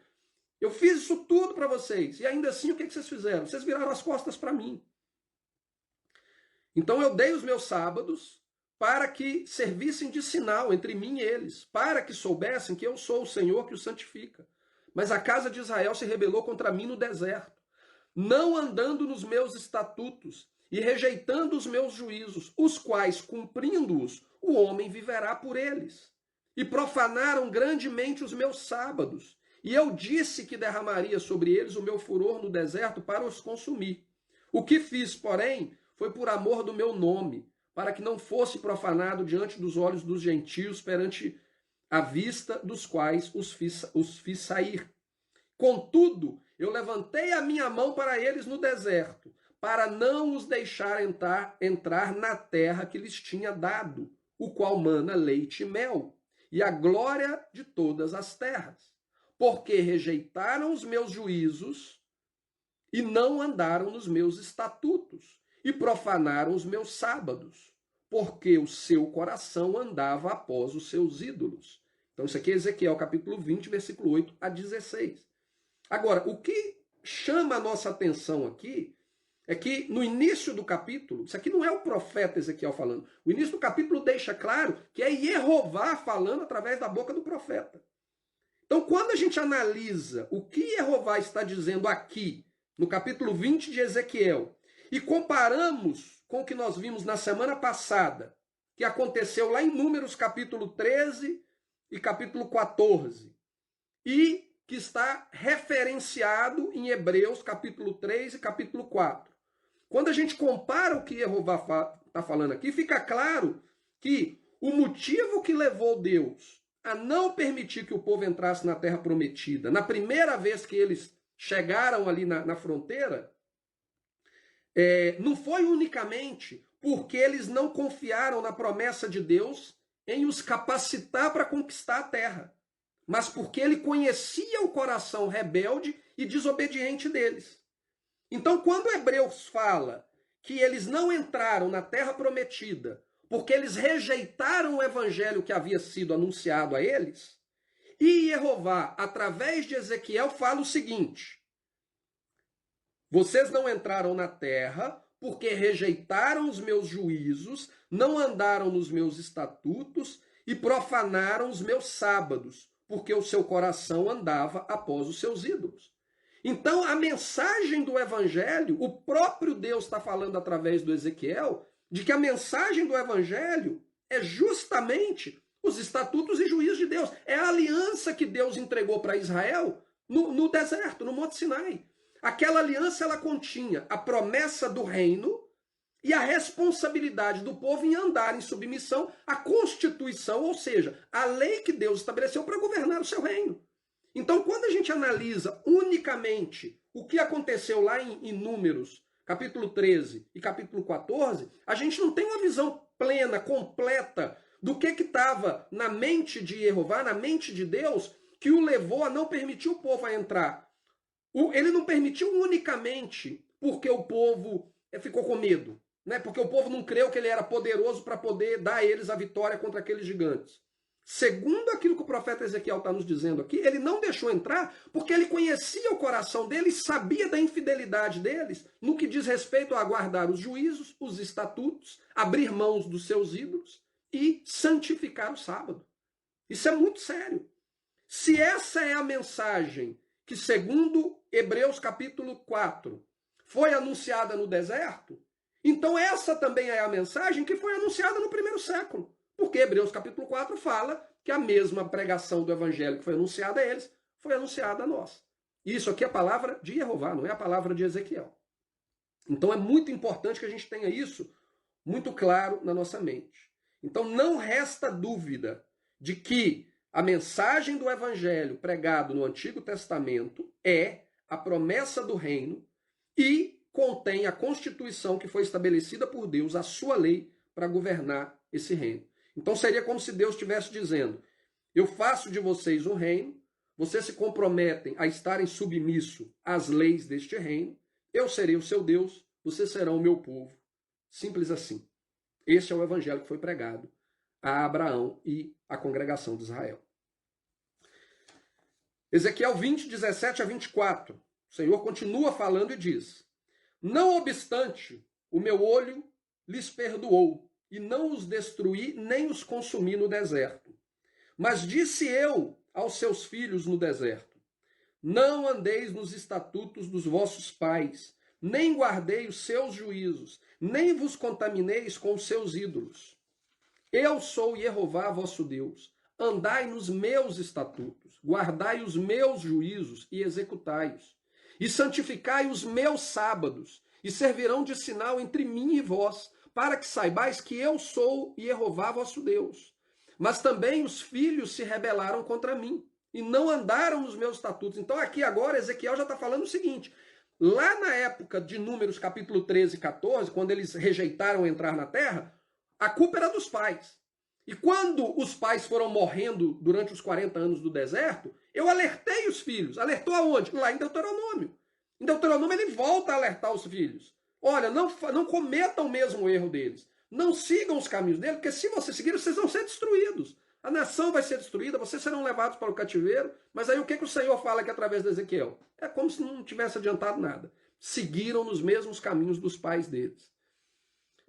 Eu fiz isso tudo para vocês. E ainda assim, o que vocês fizeram? Vocês viraram as costas para mim. Então eu dei os meus sábados para que servissem de sinal entre mim e eles, para que soubessem que eu sou o Senhor que os santifica. Mas a casa de Israel se rebelou contra mim no deserto, não andando nos meus estatutos e rejeitando os meus juízos, os quais, cumprindo-os, o homem viverá por eles. E profanaram grandemente os meus sábados, e eu disse que derramaria sobre eles o meu furor no deserto para os consumir. O que fiz, porém, foi por amor do meu nome, para que não fosse profanado diante dos olhos dos gentios, perante a vista dos quais os fiz sair. Contudo, eu levantei a minha mão para eles no deserto, para não os deixar entrar na terra que lhes tinha dado, o qual mana leite e mel, e a glória de todas as terras. Porque rejeitaram os meus juízos e não andaram nos meus estatutos, e profanaram os meus sábados, porque o seu coração andava após os seus ídolos. Então isso aqui é Ezequiel capítulo 20, versículo 8 a 16. Agora, o que chama a nossa atenção aqui é que no início do capítulo, isso aqui não é o profeta Ezequiel falando, o início do capítulo deixa claro que é Jeová falando através da boca do profeta. Então, quando a gente analisa o que Jeová está dizendo aqui, no capítulo 20 de Ezequiel, e comparamos com o que nós vimos na semana passada, que aconteceu lá em Números capítulo 13 e capítulo 14, e que está referenciado em Hebreus capítulo 3 e capítulo 4. Quando a gente compara o que Jeová está falando aqui, fica claro que o motivo que levou Deus a não permitir que o povo entrasse na terra prometida, na primeira vez que eles chegaram ali na fronteira, não foi unicamente porque eles não confiaram na promessa de Deus em os capacitar para conquistar a terra, mas porque ele conhecia o coração rebelde e desobediente deles. Então, quando Hebreus fala que eles não entraram na terra prometida porque eles rejeitaram o evangelho que havia sido anunciado a eles, e Jeová, através de Ezequiel, fala o seguinte: vocês não entraram na terra porque rejeitaram os meus juízos, não andaram nos meus estatutos e profanaram os meus sábados, porque o seu coração andava após os seus ídolos. Então, a mensagem do evangelho, o próprio Deus está falando através do Ezequiel, de que a mensagem do evangelho é justamente os estatutos e juízos de Deus. É a aliança que Deus entregou para Israel no deserto, no Monte Sinai. Aquela aliança, ela continha a promessa do reino e a responsabilidade do povo em andar em submissão à Constituição, ou seja, a lei que Deus estabeleceu para governar o seu reino. Então, quando a gente analisa unicamente o que aconteceu lá em Números, capítulo 13 e capítulo 14, a gente não tem uma visão plena, completa, do que estava na mente de Jeová, na mente de Deus, que o levou a não permitir o povo a entrar. Ele não permitiu unicamente porque o povo ficou com medo, né? Porque o povo não creu que ele era poderoso para poder dar a eles a vitória contra aqueles gigantes. Segundo aquilo que o profeta Ezequiel está nos dizendo aqui, ele não deixou entrar porque ele conhecia o coração deles, sabia da infidelidade deles no que diz respeito a guardar os juízos, os estatutos, abrir mãos dos seus ídolos e santificar o sábado. Isso é muito sério. Se essa é a mensagem que, segundo Hebreus capítulo 4, foi anunciada no deserto, então essa também é a mensagem que foi anunciada no primeiro século. Porque Hebreus capítulo 4 fala que a mesma pregação do evangelho que foi anunciada a eles, foi anunciada a nós. Isso aqui é a palavra de Jeová, não é a palavra de Ezequiel. Então é muito importante que a gente tenha isso muito claro na nossa mente. Então não resta dúvida de que a mensagem do evangelho pregado no Antigo Testamento é a promessa do reino e contém a Constituição que foi estabelecida por Deus, a sua lei, para governar esse reino. Então seria como se Deus estivesse dizendo: eu faço de vocês um reino, vocês se comprometem a estarem submissos às leis deste reino, eu serei o seu Deus, vocês serão o meu povo. Simples assim. Esse é o evangelho que foi pregado a Abraão e à congregação de Israel. Ezequiel 20, 17 a 24. O Senhor continua falando e diz: não obstante, o meu olho lhes perdoou, e não os destruí, nem os consumi no deserto. Mas disse eu aos seus filhos no deserto: não andeis nos estatutos dos vossos pais, nem guardei os seus juízos, nem vos contamineis com os seus ídolos. Eu sou Jeová vosso Deus. Andai nos meus estatutos, guardai os meus juízos e executai-os. E santificai os meus sábados, e servirão de sinal entre mim e vós, para que saibais que eu sou Jeová vosso Deus. Mas também os filhos se rebelaram contra mim, e não andaram nos meus estatutos. Então aqui agora Ezequiel já está falando o seguinte: lá na época de Números capítulo 13 e 14, quando eles rejeitaram entrar na terra, a culpa era dos pais. E quando os pais foram morrendo durante os 40 anos do deserto, eu alertei os filhos. Alertou aonde? Lá em Deuteronômio. Em Deuteronômio ele volta a alertar os filhos. Olha, não cometam o mesmo erro deles. Não sigam os caminhos deles, porque se vocês seguirem, vocês vão ser destruídos. A nação vai ser destruída, vocês serão levados para o cativeiro. Mas aí o que o Senhor fala aqui através de Ezequiel? É como se não tivesse adiantado nada. Seguiram nos mesmos caminhos dos pais deles.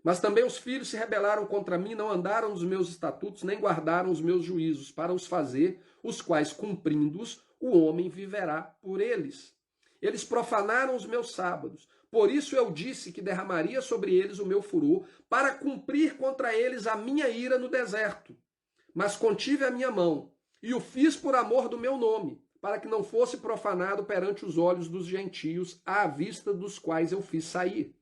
Mas também os filhos se rebelaram contra mim, não andaram nos meus estatutos, nem guardaram os meus juízos para os fazer, os quais, cumprindo-os, o homem viverá por eles. Eles profanaram os meus sábados. Por isso eu disse que derramaria sobre eles o meu furor, para cumprir contra eles a minha ira no deserto. Mas contive a minha mão, e o fiz por amor do meu nome, para que não fosse profanado perante os olhos dos gentios, à vista dos quais eu fiz sair.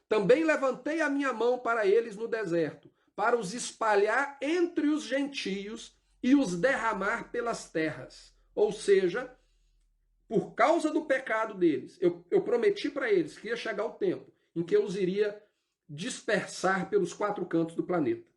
Também levantei a minha mão para eles no deserto, para os espalhar entre os gentios e os derramar pelas terras. Ou seja, por causa do pecado deles, eu prometi para eles que ia chegar o tempo em que eu os iria dispersar pelos 4 cantos do planeta.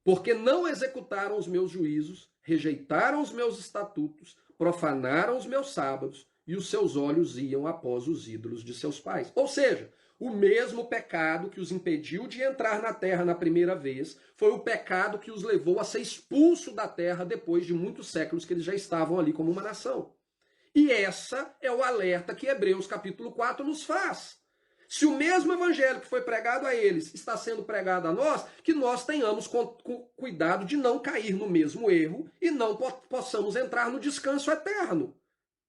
Porque não executaram os meus juízos, rejeitaram os meus estatutos, profanaram os meus sábados, e os seus olhos iam após os ídolos de seus pais. Ou seja, o mesmo pecado que os impediu de entrar na terra na primeira vez foi o pecado que os levou a ser expulso da terra depois de muitos séculos que eles já estavam ali como uma nação. E essa é o alerta que Hebreus capítulo 4 nos faz. Se o mesmo evangelho que foi pregado a eles está sendo pregado a nós, que nós tenhamos cuidado de não cair no mesmo erro e não possamos entrar no descanso eterno.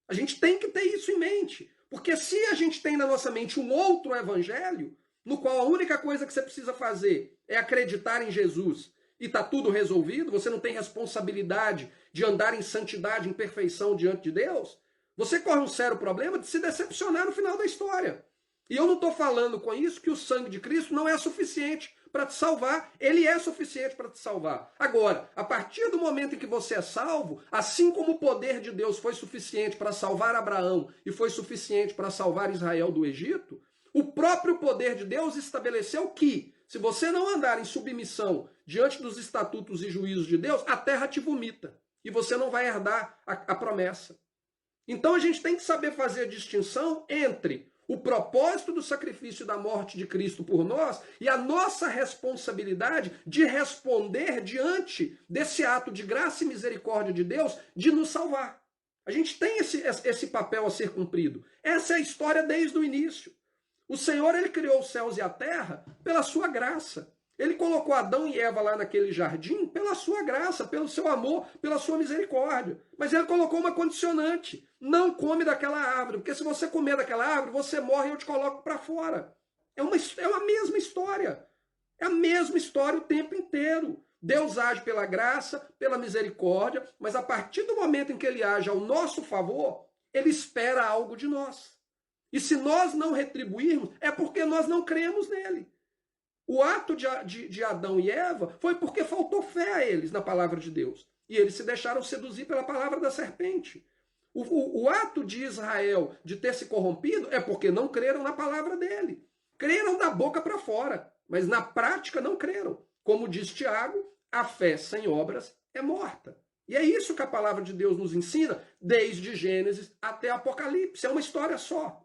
A gente tem que ter isso em mente. Porque se a gente tem na nossa mente um outro evangelho, no qual a única coisa que você precisa fazer é acreditar em Jesus e está tudo resolvido, você não tem responsabilidade de andar em santidade, em perfeição diante de Deus, você corre um sério problema de se decepcionar no final da história. E eu não estou falando com isso que o sangue de Cristo não é suficiente para te salvar. Ele é suficiente para te salvar. Agora, a partir do momento em que você é salvo, assim como o poder de Deus foi suficiente para salvar Abraão e foi suficiente para salvar Israel do Egito, o próprio poder de Deus estabeleceu que, se você não andar em submissão diante dos estatutos e juízos de Deus, a terra te vomita e você não vai herdar a promessa. Então a gente tem que saber fazer a distinção entre o propósito do sacrifício da morte de Cristo por nós e a nossa responsabilidade de responder diante desse ato de graça e misericórdia de Deus de nos salvar. A gente tem esse papel a ser cumprido. Essa é a história desde o início. O Senhor, ele criou os céus e a terra pela sua graça. Ele colocou Adão e Eva lá naquele jardim pela sua graça, pelo seu amor, pela sua misericórdia. Mas ele colocou uma condicionante. Não come daquela árvore, porque se você comer daquela árvore, você morre e eu te coloco para fora. É uma mesma história. É a mesma história o tempo inteiro. Deus age pela graça, pela misericórdia, mas a partir do momento em que ele age ao nosso favor, ele espera algo de nós. E se nós não retribuirmos, é porque nós não cremos nele. O ato de Adão e Eva foi porque faltou fé a eles na palavra de Deus. E eles se deixaram seduzir pela palavra da serpente. O ato de Israel de ter se corrompido é porque não creram na palavra dele. Creram da boca para fora, mas na prática não creram. Como diz Tiago, a fé sem obras é morta. E é isso que a palavra de Deus nos ensina desde Gênesis até Apocalipse. É uma história só.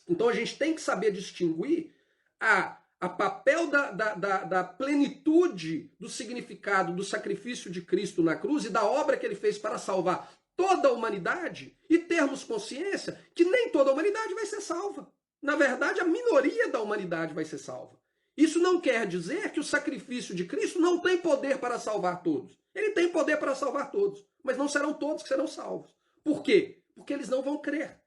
Então a gente tem que saber distinguir a papel da plenitude do significado do sacrifício de Cristo na cruz e da obra que ele fez para salvar toda a humanidade e termos consciência que nem toda a humanidade vai ser salva. Na verdade, a minoria da humanidade vai ser salva. Isso não quer dizer que o sacrifício de Cristo não tem poder para salvar todos. Ele tem poder para salvar todos, mas não serão todos que serão salvos. Por quê? Porque eles não vão crer.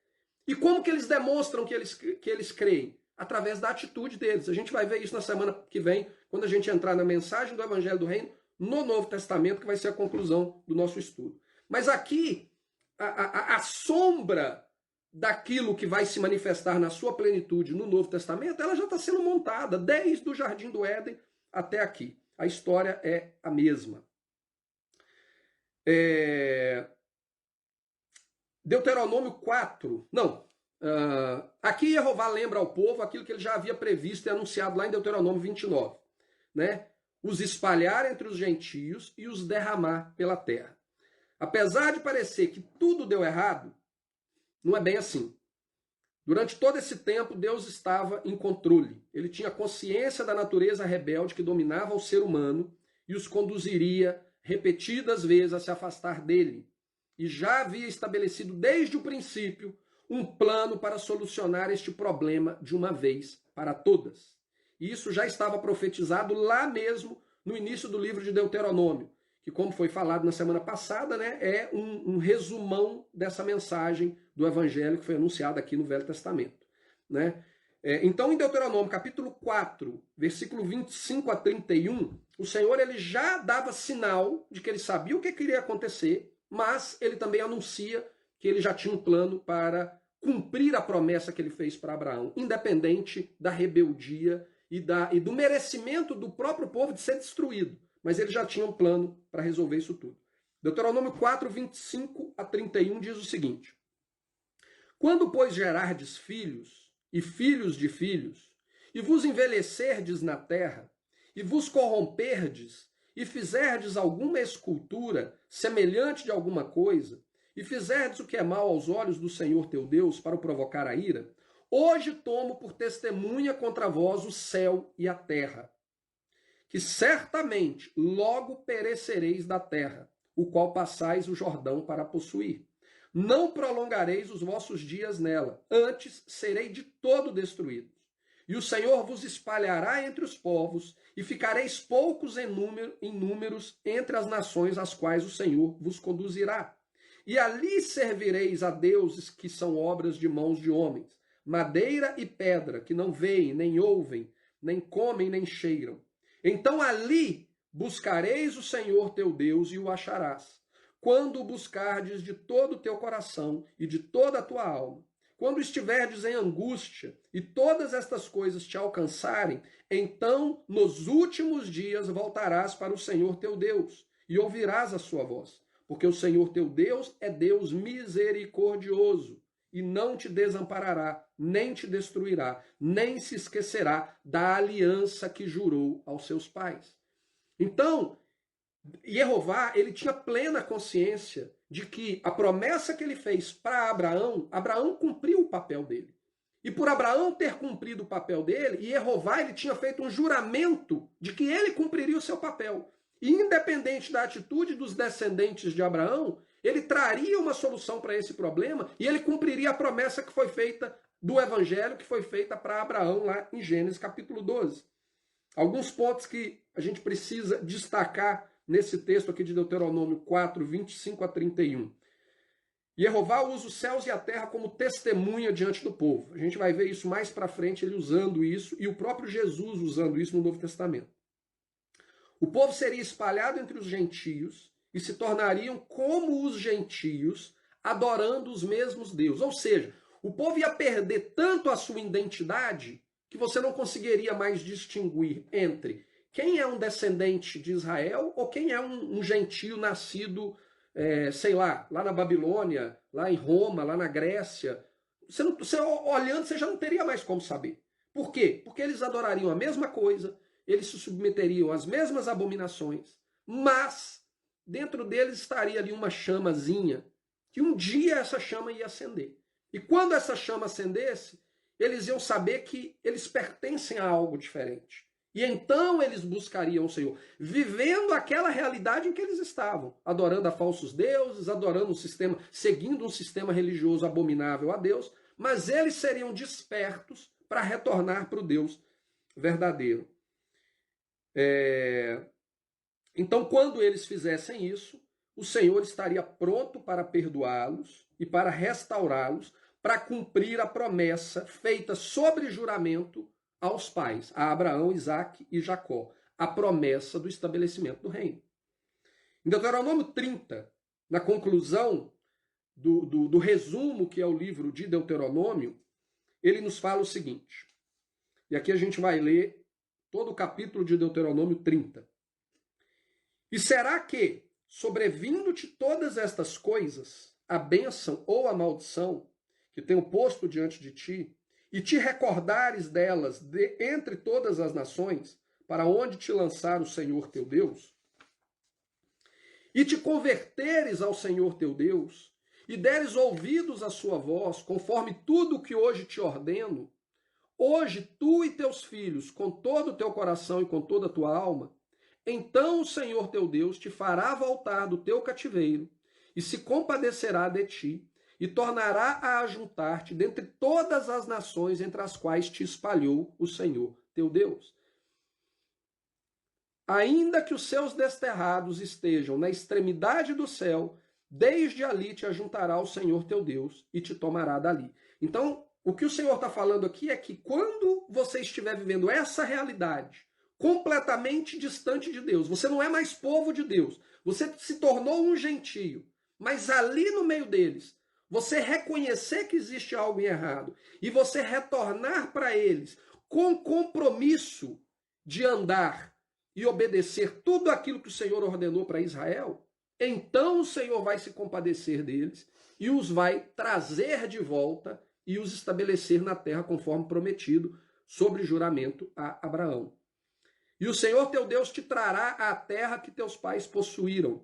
E como que eles demonstram que eles creem? Através da atitude deles. A gente vai ver isso na semana que vem, quando a gente entrar na mensagem do Evangelho do Reino no Novo Testamento, que vai ser a conclusão do nosso estudo. Mas aqui, a sombra daquilo que vai se manifestar na sua plenitude no Novo Testamento, ela já está sendo montada desde o Jardim do Éden até aqui. A história é a mesma. Deuteronômio 4, não. Aqui Jeová lembra ao povo aquilo que ele já havia previsto e anunciado lá em Deuteronômio 29. Né? Os espalhar entre os gentios e os derramar pela terra. Apesar de parecer que tudo deu errado, não é bem assim. Durante todo esse tempo, Deus estava em controle. Ele tinha consciência da natureza rebelde que dominava o ser humano e os conduziria repetidas vezes a se afastar dele. E já havia estabelecido desde o princípio um plano para solucionar este problema de uma vez para todas. E isso já estava profetizado lá mesmo no início do livro de Deuteronômio, que, como foi falado na semana passada, né, é um resumão dessa mensagem do Evangelho que foi anunciada aqui no Velho Testamento. Né? Então, em Deuteronômio, capítulo 4, versículo 25 a 31, o Senhor ele já dava sinal de que ele sabia o que iria acontecer, mas ele também anuncia que ele já tinha um plano para cumprir a promessa que ele fez para Abraão, independente da rebeldia e do merecimento do próprio povo de ser destruído. Mas ele já tinha um plano para resolver isso tudo. Deuteronômio 4, 25 a 31 diz o seguinte: Quando, pois, gerardes filhos e filhos de filhos, e vos envelhecerdes na terra, e vos corromperdes, e fizerdes alguma escultura semelhante de alguma coisa, e fizerdes o que é mal aos olhos do Senhor teu Deus para o provocar a ira, hoje tomo por testemunha contra vós o céu e a terra, que certamente logo perecereis da terra, o qual passais o Jordão para possuir. Não prolongareis os vossos dias nela, antes serei de todo destruídos. E o Senhor vos espalhará entre os povos, e ficareis poucos em números entre as nações às quais o Senhor vos conduzirá. E ali servireis a deuses que são obras de mãos de homens, madeira e pedra, que não veem, nem ouvem, nem comem, nem cheiram. Então ali buscareis o Senhor teu Deus e o acharás, quando o buscardes de todo o teu coração e de toda a tua alma. Quando estiverdes em angústia e todas estas coisas te alcançarem, então nos últimos dias voltarás para o Senhor teu Deus e ouvirás a sua voz, porque o Senhor teu Deus é Deus misericordioso e não te desamparará, nem te destruirá, nem se esquecerá da aliança que jurou aos seus pais. Então, Jeová, ele tinha plena consciência de que a promessa que ele fez para Abraão, Abraão cumpriu o papel dele. E por Abraão ter cumprido o papel dele, Jeová, ele tinha feito um juramento de que ele cumpriria o seu papel. E independente da atitude dos descendentes de Abraão, ele traria uma solução para esse problema e ele cumpriria a promessa que foi feita do evangelho, que foi feita para Abraão lá em Gênesis capítulo 12. Alguns pontos que a gente precisa destacar nesse texto aqui de Deuteronômio 4, 25 a 31. Jeová usa os céus e a terra como testemunha diante do povo. A gente vai ver isso mais para frente, ele usando isso, e o próprio Jesus usando isso no Novo Testamento. O povo seria espalhado entre os gentios e se tornariam como os gentios, adorando os mesmos deuses. Ou seja, o povo ia perder tanto a sua identidade que você não conseguiria mais distinguir entre quem é um descendente de Israel ou quem é um gentio nascido, sei lá na Babilônia, lá em Roma, lá na Grécia. Você olhando, você já não teria mais como saber. Por quê? Porque eles adorariam a mesma coisa, eles se submeteriam às mesmas abominações, mas dentro deles estaria ali uma chamazinha, que um dia essa chama ia acender. E quando essa chama acendesse, eles iam saber que eles pertencem a algo diferente. E então eles buscariam o Senhor, vivendo aquela realidade em que eles estavam, adorando a falsos deuses, adorando um sistema, seguindo um sistema religioso abominável a Deus, mas eles seriam despertos para retornar para o Deus verdadeiro. Então, quando eles fizessem isso, o Senhor estaria pronto para perdoá-los e para restaurá-los, para cumprir a promessa feita sobre juramento aos pais, a Abraão, Isaque e Jacó, a promessa do estabelecimento do reino. Em Deuteronômio 30, na conclusão do resumo que é o livro de Deuteronômio, ele nos fala o seguinte, e aqui a gente vai ler todo o capítulo de Deuteronômio 30. E será que, sobrevindo-te todas estas coisas, a bênção ou a maldição que tenho posto diante de ti, e te recordares delas entre todas as nações, para onde te lançar o Senhor teu Deus, e te converteres ao Senhor teu Deus, e deres ouvidos à sua voz, conforme tudo o que hoje te ordeno, hoje tu e teus filhos, com todo o teu coração e com toda a tua alma, então o Senhor teu Deus te fará voltar do teu cativeiro, e se compadecerá de ti, e tornará a ajuntar-te dentre todas as nações entre as quais te espalhou o Senhor teu Deus. Ainda que os seus desterrados estejam na extremidade do céu, desde ali te ajuntará o Senhor teu Deus e te tomará dali. Então, o que o Senhor está falando aqui é que quando você estiver vivendo essa realidade completamente distante de Deus, você não é mais povo de Deus, você se tornou um gentio, mas ali no meio deles, você reconhecer que existe algo errado e você retornar para eles com compromisso de andar e obedecer tudo aquilo que o Senhor ordenou para Israel, então o Senhor vai se compadecer deles e os vai trazer de volta e os estabelecer na terra conforme prometido sobre juramento a Abraão. E o Senhor teu Deus te trará à terra que teus pais possuíram,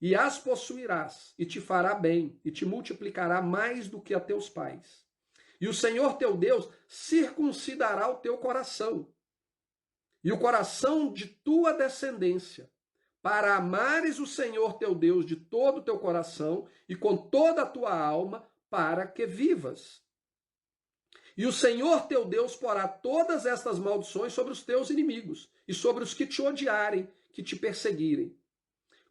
e as possuirás, e te fará bem, e te multiplicará mais do que a teus pais. E o Senhor teu Deus circuncidará o teu coração, e o coração de tua descendência, para amares o Senhor teu Deus de todo o teu coração e com toda a tua alma, para que vivas. E o Senhor teu Deus porá todas estas maldições sobre os teus inimigos e sobre os que te odiarem, que te perseguirem.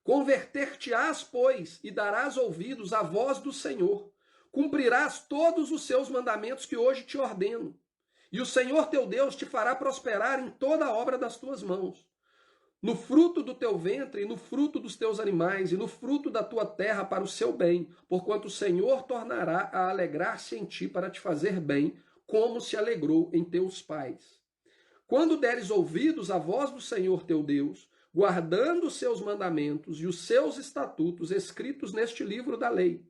Converter-te-ás, pois, e darás ouvidos à voz do Senhor. Cumprirás todos os seus mandamentos que hoje te ordeno. E o Senhor teu Deus te fará prosperar em toda a obra das tuas mãos. No fruto do teu ventre, e no fruto dos teus animais, e no fruto da tua terra para o seu bem, porquanto o Senhor tornará a alegrar-se em ti para te fazer bem, como se alegrou em teus pais. Quando deres ouvidos à voz do Senhor teu Deus, guardando os seus mandamentos e os seus estatutos escritos neste livro da lei,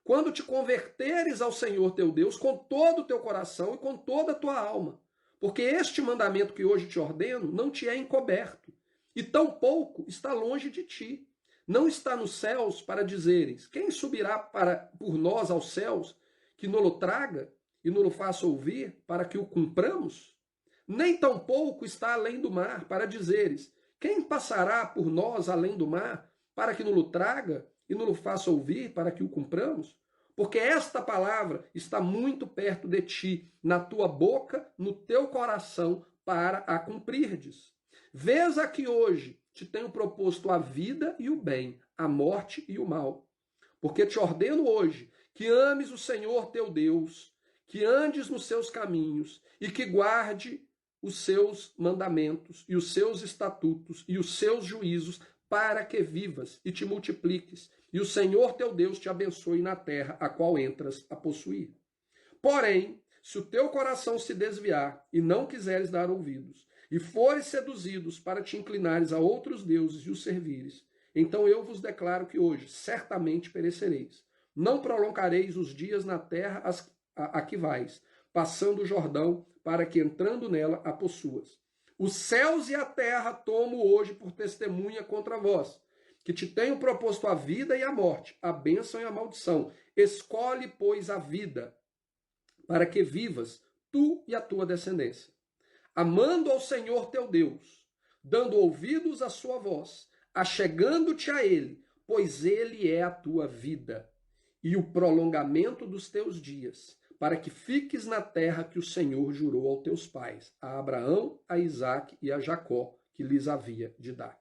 quando te converteres ao Senhor teu Deus com todo o teu coração e com toda a tua alma, porque este mandamento que hoje te ordeno não te é encoberto, e tampouco está longe de ti. Não está nos céus para dizeres, quem subirá por nós aos céus, que nos traga e nos faça ouvir, para que o cumpramos? Nem tampouco está além do mar, para dizeres, quem passará por nós além do mar, para que nos traga e nos faça ouvir, para que o cumpramos? Porque esta palavra está muito perto de ti, na tua boca, no teu coração, para a cumprirdes. Vês aqui hoje, te tenho proposto a vida e o bem, a morte e o mal. Porque te ordeno hoje que ames o Senhor teu Deus, que andes nos seus caminhos e que guarde os seus mandamentos e os seus estatutos e os seus juízos, para que vivas e te multipliques, e o Senhor teu Deus te abençoe na terra a qual entras a possuir. Porém, se o teu coração se desviar e não quiseres dar ouvidos, e fores seduzidos para te inclinares a outros deuses e os servires, então eu vos declaro que hoje certamente perecereis. Não prolongareis os dias na terra a que vais, passando o Jordão, para que entrando nela a possuas. Os céus e a terra tomo hoje por testemunha contra vós, que te tenho proposto a vida e a morte, a bênção e a maldição. Escolhe, pois, a vida, para que vivas, tu e a tua descendência. Amando ao Senhor teu Deus, dando ouvidos à sua voz, achegando-te a ele, pois ele é a tua vida, e o prolongamento dos teus dias, para que fiques na terra que o Senhor jurou aos teus pais, a Abraão, a Isaque e a Jacó, que lhes havia de dar.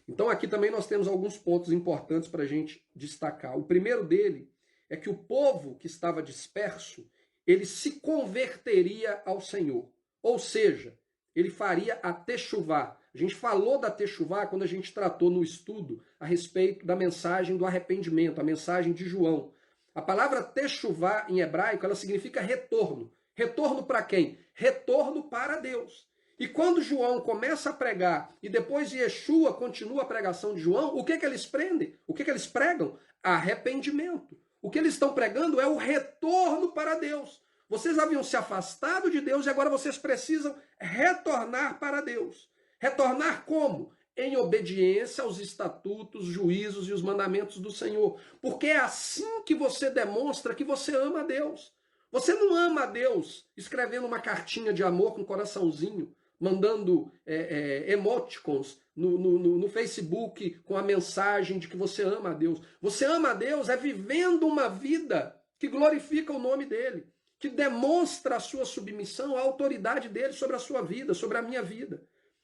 Então aqui também nós temos alguns pontos importantes para a gente destacar. O primeiro dele é que o povo que estava disperso, ele se converteria ao Senhor. Ou seja, ele faria a techuvá. A gente falou da techuvá quando a gente tratou no estudo a respeito da mensagem do arrependimento, a mensagem de João. A palavra techuvá em hebraico, ela significa retorno. Retorno para quem? Retorno para Deus. E quando João começa a pregar e depois Yeshua continua a pregação de João, o que eles prendem? O que eles pregam? Arrependimento. O que eles estão pregando é o retorno para Deus. Vocês haviam se afastado de Deus e agora vocês precisam retornar para Deus. Retornar como? Em obediência aos estatutos, juízos e os mandamentos do Senhor. Porque é assim que você demonstra que você ama a Deus. Você não ama a Deus escrevendo uma cartinha de amor com um coraçãozinho, mandando emoticons no Facebook com a mensagem de que você ama a Deus. Você ama a Deus vivendo uma vida que glorifica o nome dele, que demonstra a sua submissão à autoridade dele sobre a sua vida, sobre a minha vida.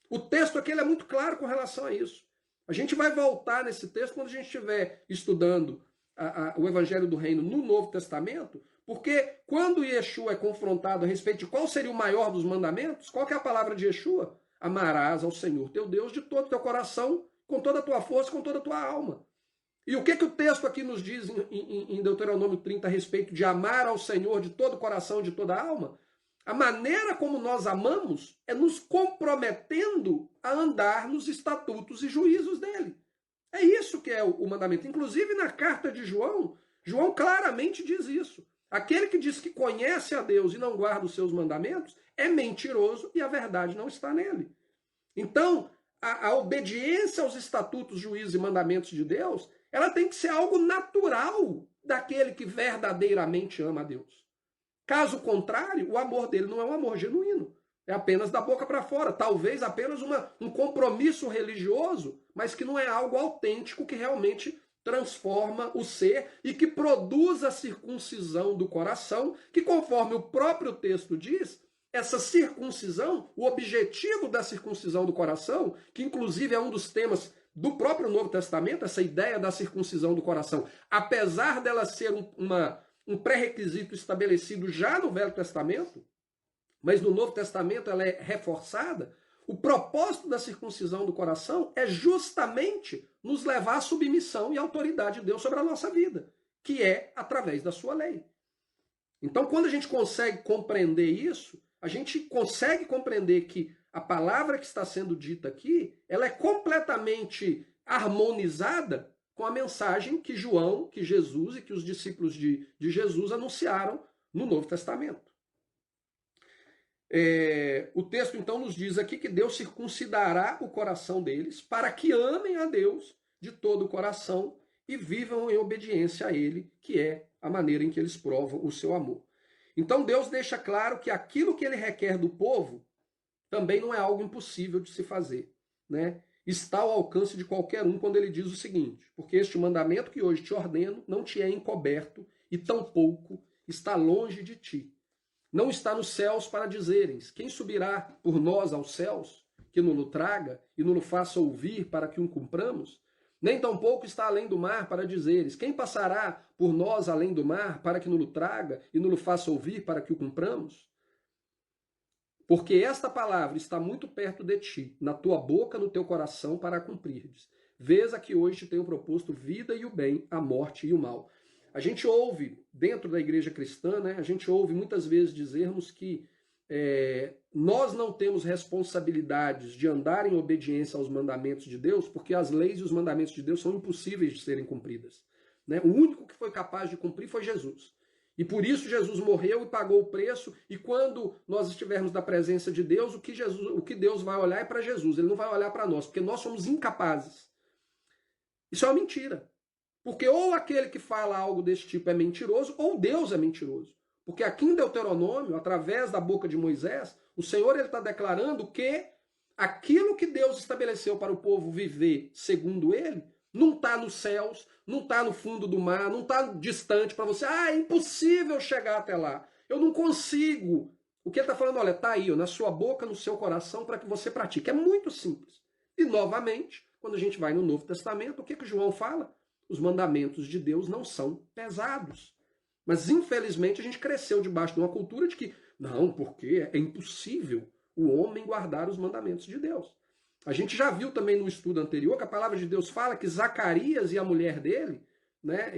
O texto aqui é muito claro com relação a isso. A gente vai voltar nesse texto quando a gente estiver estudando o Evangelho do Reino no Novo Testamento, porque quando Yeshua é confrontado a respeito de qual seria o maior dos mandamentos, qual que é a palavra de Yeshua? Amarás ao Senhor teu Deus de todo o teu coração, com toda a tua força, com toda a tua alma. E o que o texto aqui nos diz em Deuteronômio 30 a respeito de amar ao Senhor de todo o coração, de toda a alma? A maneira como nós amamos é nos comprometendo a andar nos estatutos e juízos dele. É isso que é o mandamento. Inclusive na carta de João, João claramente diz isso. Aquele que diz que conhece a Deus e não guarda os seus mandamentos é mentiroso e a verdade não está nele. Então, a obediência aos estatutos, juízos e mandamentos de Deus, ela tem que ser algo natural daquele que verdadeiramente ama a Deus. Caso contrário, o amor dele não é um amor genuíno. É apenas da boca para fora. Talvez apenas um compromisso religioso, mas que não é algo autêntico que realmente transforma o ser e que produz a circuncisão do coração, que conforme o próprio texto diz, essa circuncisão, o objetivo da circuncisão do coração, que inclusive é um dos temas do próprio Novo Testamento, essa ideia da circuncisão do coração, apesar dela ser um pré-requisito estabelecido já no Velho Testamento, mas no Novo Testamento ela é reforçada, o propósito da circuncisão do coração é justamente nos levar à submissão e à autoridade de Deus sobre a nossa vida, que é através da sua lei. Então, quando a gente consegue compreender isso, a gente consegue compreender que a palavra que está sendo dita aqui, ela é completamente harmonizada com a mensagem que João, que Jesus e que os discípulos de Jesus anunciaram no Novo Testamento. O texto então nos diz aqui que Deus circuncidará o coração deles para que amem a Deus de todo o coração e vivam em obediência a Ele, que é a maneira em que eles provam o seu amor. Então Deus deixa claro que aquilo que Ele requer do povo também não é algo impossível de se fazer, né? Está ao alcance de qualquer um quando Ele diz o seguinte: porque este mandamento que hoje te ordeno não te é encoberto e tampouco está longe de ti. Não está nos céus para dizeres: quem subirá por nós aos céus, que nos traga e nos faça ouvir para que o cumpramos? Nem tampouco está além do mar para dizeres: quem passará por nós além do mar para que nos traga e nos faça ouvir para que o cumpramos? Porque esta palavra está muito perto de ti, na tua boca, no teu coração, para a cumprires. Veja que hoje te tenho proposto vida e o bem, a morte e o mal. A gente ouve, dentro da igreja cristã, né, a gente ouve muitas vezes dizermos que nós não temos responsabilidades de andar em obediência aos mandamentos de Deus, porque as leis e os mandamentos de Deus são impossíveis de serem cumpridas, né? O único que foi capaz de cumprir foi Jesus. E por isso Jesus morreu e pagou o preço, e quando nós estivermos na presença de Deus, o que Deus vai olhar é para Jesus, Ele não vai olhar para nós, porque nós somos incapazes. Isso é uma mentira. Porque ou aquele que fala algo desse tipo é mentiroso, ou Deus é mentiroso. Porque aqui em Deuteronômio, através da boca de Moisés, o Senhor está declarando que aquilo que Deus estabeleceu para o povo viver segundo Ele, não está nos céus, não está no fundo do mar, não está distante para você. É impossível chegar até lá. Eu não consigo. O que ele está falando, olha, está aí, ó, na sua boca, no seu coração, para que você pratique. É muito simples. E, novamente, quando a gente vai no Novo Testamento, o que João fala? Os mandamentos de Deus não são pesados. Mas, infelizmente, a gente cresceu debaixo de uma cultura de que, não, porque é impossível o homem guardar os mandamentos de Deus. A gente já viu também no estudo anterior que a palavra de Deus fala que Zacarias e a mulher dele, né,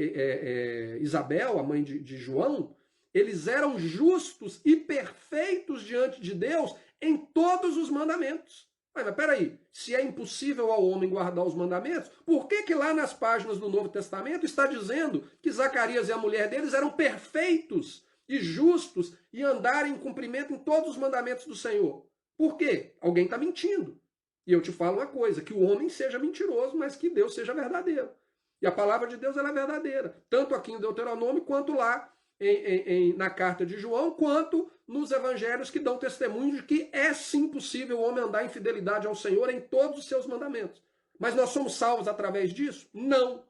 Isabel, a mãe de João, eles eram justos e perfeitos diante de Deus em todos os mandamentos. Mas peraí, se é impossível ao homem guardar os mandamentos, por que lá nas páginas do Novo Testamento está dizendo que Zacarias e a mulher deles eram perfeitos e justos e andarem em cumprimento em todos os mandamentos do Senhor? Por quê? Alguém está mentindo. E eu te falo uma coisa, que o homem seja mentiroso, mas que Deus seja verdadeiro. E a palavra de Deus ela é verdadeira, tanto aqui em Deuteronômio, quanto lá na carta de João, quanto nos evangelhos que dão testemunho de que é sim possível o homem andar em fidelidade ao Senhor em todos os seus mandamentos. Mas nós somos salvos através disso? Não.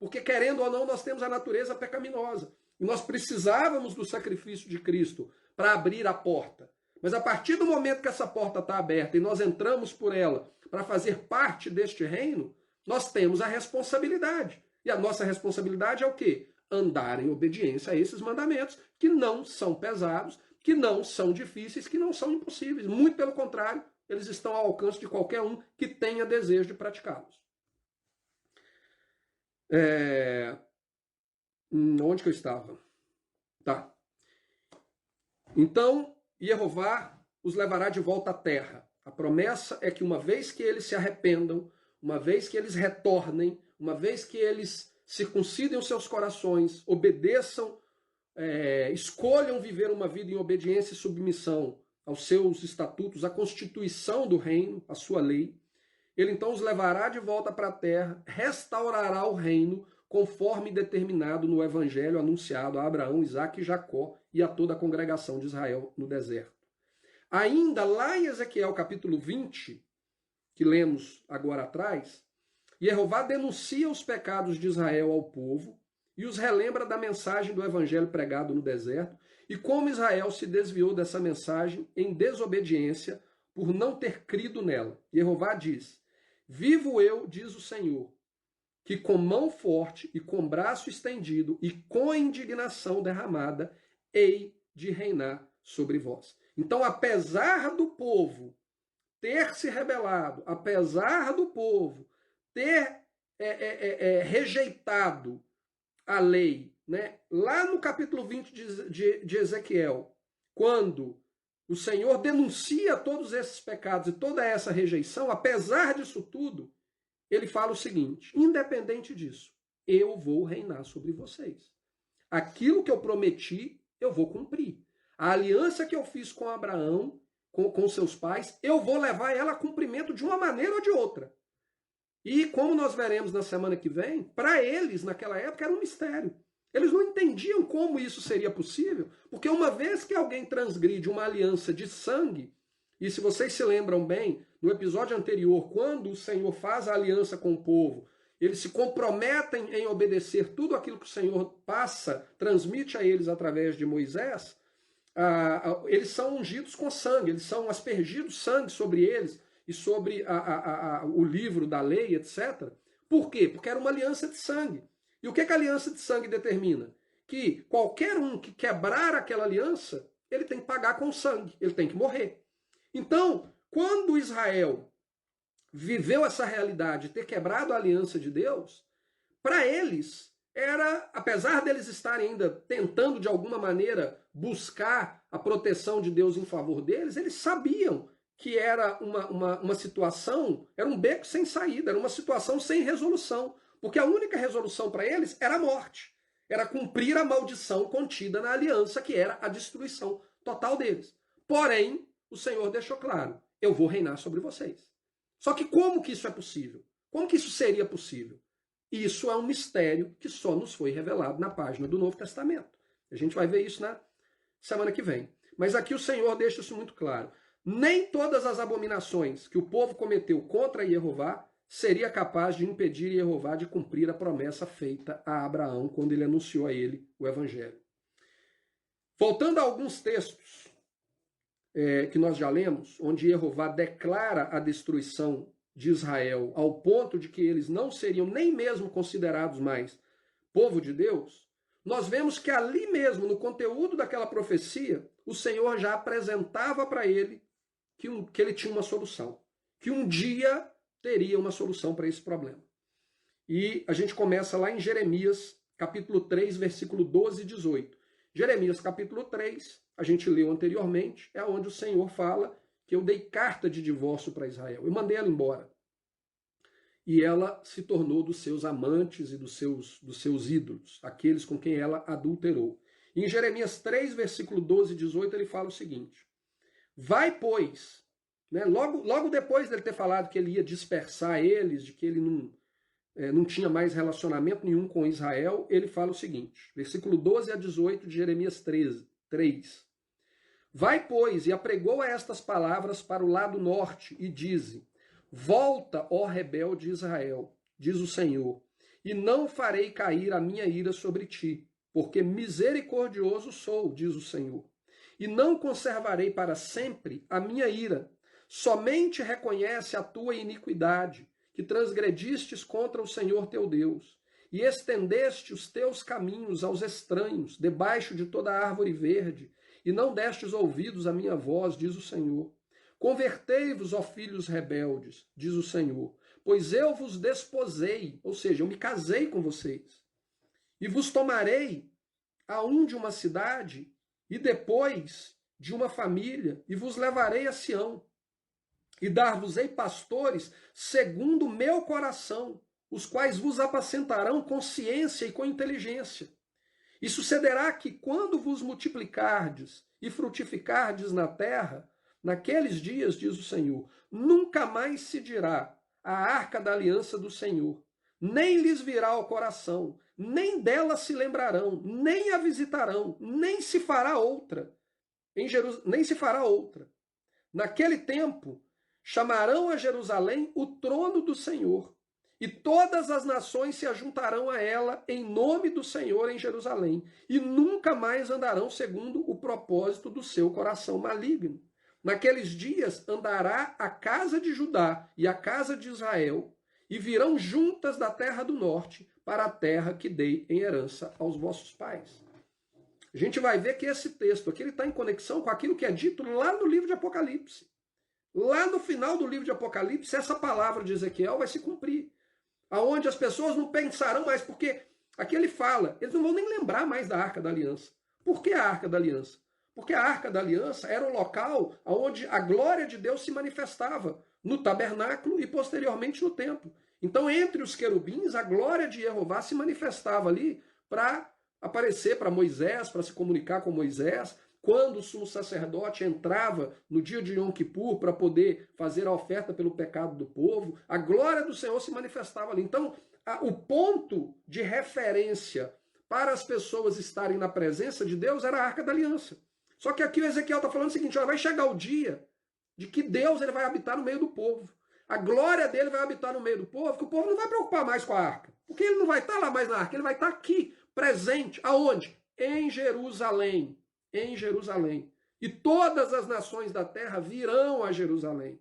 Porque querendo ou não, nós temos a natureza pecaminosa. E nós precisávamos do sacrifício de Cristo para abrir a porta. Mas a partir do momento que essa porta está aberta e nós entramos por ela para fazer parte deste reino, nós temos a responsabilidade. E a nossa responsabilidade é o quê? Andar em obediência a esses mandamentos, que não são pesados, que não são difíceis, que não são impossíveis. Muito pelo contrário, eles estão ao alcance de qualquer um que tenha desejo de praticá-los. Onde que eu estava? Tá. Então, Jeová os levará de volta à terra. A promessa é que uma vez que eles se arrependam, uma vez que eles retornem, uma vez que eles circuncidem os seus corações, obedeçam, escolham viver uma vida em obediência e submissão aos seus estatutos, à constituição do reino, à sua lei, ele então os levará de volta para a terra, restaurará o reino, conforme determinado no evangelho anunciado a Abraão, Isaque e Jacó e a toda a congregação de Israel no deserto. Ainda lá em Ezequiel capítulo 20, que lemos agora atrás, Jeová denuncia os pecados de Israel ao povo e os relembra da mensagem do evangelho pregado no deserto e como Israel se desviou dessa mensagem em desobediência por não ter crido nela. Jeová diz: vivo eu, diz o Senhor, que com mão forte e com braço estendido e com indignação derramada hei de reinar sobre vós. Então, apesar do povo ter se rebelado, apesar do povo ter rejeitado a lei, né? Lá no capítulo 20 de Ezequiel, quando o Senhor denuncia todos esses pecados e toda essa rejeição, apesar disso tudo, ele fala o seguinte: independente disso, eu vou reinar sobre vocês. Aquilo que eu prometi, eu vou cumprir. A aliança que eu fiz com Abraão, com seus pais, eu vou levar ela a cumprimento de uma maneira ou de outra. E como nós veremos na semana que vem, para eles, naquela época, era um mistério. Eles não entendiam como isso seria possível, porque uma vez que alguém transgride uma aliança de sangue, e se vocês se lembram bem, no episódio anterior, quando o Senhor faz a aliança com o povo, eles se comprometem em obedecer tudo aquilo que o Senhor transmite a eles através de Moisés, eles são ungidos com sangue, eles são aspergidos sangue sobre eles e sobre o livro da lei, etc. Por quê? Porque era uma aliança de sangue. E o que a aliança de sangue determina? Que qualquer um que quebrar aquela aliança, ele tem que pagar com sangue, ele tem que morrer. Então, quando Israel viveu essa realidade de ter quebrado a aliança de Deus, para eles era, apesar deles estarem ainda tentando de alguma maneira buscar a proteção de Deus em favor deles, eles sabiam que era uma situação, era um beco sem saída, era uma situação sem resolução, porque a única resolução para eles era a morte, era cumprir a maldição contida na aliança, que era a destruição total deles. Porém, o Senhor deixou claro: eu vou reinar sobre vocês. Só que como que isso é possível? Como que isso seria possível? Isso é um mistério que só nos foi revelado na página do Novo Testamento. A gente vai ver isso na semana que vem. Mas aqui o Senhor deixa isso muito claro. Nem todas as abominações que o povo cometeu contra Jeová seria capaz de impedir Jeová de cumprir a promessa feita a Abraão quando ele anunciou a ele o Evangelho. Voltando a alguns textos que nós já lemos, onde Jeová declara a destruição de Israel ao ponto de que eles não seriam nem mesmo considerados mais povo de Deus, nós vemos que ali mesmo, no conteúdo daquela profecia, o Senhor já apresentava para ele que ele tinha uma solução, que um dia teria uma solução para esse problema. E a gente começa lá em Jeremias, capítulo 3, versículo 12 e 18. Jeremias, capítulo 3, a gente leu anteriormente, é onde o Senhor fala que eu dei carta de divórcio para Israel. Eu mandei ela embora. E ela se tornou dos seus amantes e dos seus ídolos, aqueles com quem ela adulterou. E em Jeremias 3, versículo 12 e 18, ele fala o seguinte: vai, pois, né, logo depois dele ter falado que ele ia dispersar eles, de que ele não tinha mais relacionamento nenhum com Israel, ele fala o seguinte, versículo 12 a 18 de Jeremias 3. Vai, pois, e apregou a estas palavras para o lado norte, e dize: volta, ó rebelde Israel, diz o Senhor, e não farei cair a minha ira sobre ti, porque misericordioso sou, diz o Senhor, e não conservarei para sempre a minha ira. Somente reconhece a tua iniquidade, que transgredistes contra o Senhor teu Deus, e estendeste os teus caminhos aos estranhos, debaixo de toda árvore verde, e não destes ouvidos à minha voz, diz o Senhor. Convertei-vos, ó filhos rebeldes, diz o Senhor, pois eu vos desposei, ou seja, eu me casei com vocês, e vos tomarei a um de uma cidade, e depois de uma família, e vos levarei a Sião, e dar-vos-ei pastores segundo o meu coração, os quais vos apacentarão com ciência e com inteligência. E sucederá que, quando vos multiplicardes e frutificardes na terra, naqueles dias, diz o Senhor, nunca mais se dirá a arca da aliança do Senhor, nem lhes virá ao coração, nem dela se lembrarão, nem a visitarão, nem se fará outra. Nem se fará outra. Naquele tempo, chamarão a Jerusalém o trono do Senhor, e todas as nações se ajuntarão a ela em nome do Senhor em Jerusalém, e nunca mais andarão segundo o propósito do seu coração maligno. Naqueles dias andará a casa de Judá e a casa de Israel, e virão juntas da terra do norte para a terra que dei em herança aos vossos pais. A gente vai ver que esse texto aqui está em conexão com aquilo que é dito lá no livro de Apocalipse. Lá no final do livro de Apocalipse, essa palavra de Ezequiel vai se cumprir. Aonde as pessoas não pensarão mais, porque aqui ele fala, eles não vão nem lembrar mais da Arca da Aliança. Por que a Arca da Aliança? Porque a Arca da Aliança era o local onde a glória de Deus se manifestava, no tabernáculo e posteriormente no templo. Então, entre os querubins, a glória de Jeová se manifestava ali para aparecer para Moisés, para se comunicar com Moisés. Quando o sumo sacerdote entrava no dia de Yom Kippur para poder fazer a oferta pelo pecado do povo, a glória do Senhor se manifestava ali. Então, o ponto de referência para as pessoas estarem na presença de Deus era a Arca da Aliança. Só que aqui o Ezequiel está falando o seguinte, olha, vai chegar o dia de que Deus ele vai habitar no meio do povo. A glória dele vai habitar no meio do povo, que o povo não vai preocupar mais com a arca. Porque ele não vai estar lá mais na arca, ele vai estar aqui, presente. Aonde? Em Jerusalém. Em Jerusalém. E todas as nações da terra virão a Jerusalém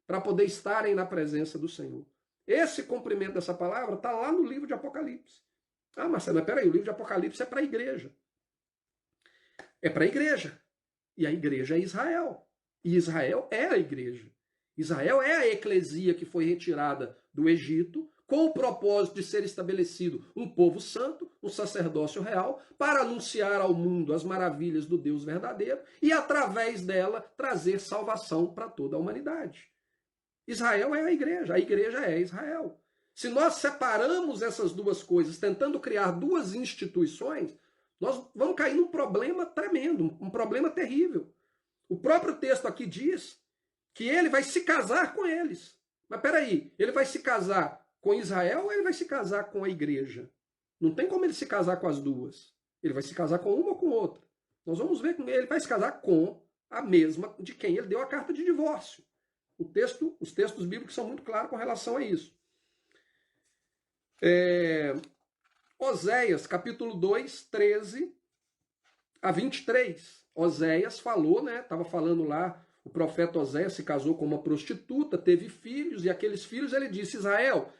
para poder estarem na presença do Senhor. Esse cumprimento dessa palavra está lá no livro de Apocalipse. Ah, Marcelo, mas peraí, o livro de Apocalipse é para a igreja. É para a igreja. E a igreja é Israel. E Israel é a igreja. Israel é a eclesia que foi retirada do Egito com o propósito de ser estabelecido um povo santo, um sacerdócio real, para anunciar ao mundo as maravilhas do Deus verdadeiro e, através dela, trazer salvação para toda a humanidade. Israel é a igreja é Israel. Se nós separamos essas duas coisas, tentando criar duas instituições, nós vamos cair num problema tremendo, um problema terrível. O próprio texto aqui diz que ele vai se casar com eles. Mas peraí, ele vai se casar com Israel ou ele vai se casar com a igreja? Não tem como ele se casar com as duas. Ele vai se casar com uma ou com outra. Nós vamos ver que ele vai se casar com a mesma de quem ele deu a carta de divórcio. Os textos bíblicos são muito claros com relação a isso. Oséias, capítulo 2, 13 a 23. Oséias falou, né? Estava falando lá, o profeta Oséias se casou com uma prostituta, teve filhos, e aqueles filhos ele disse, Israel,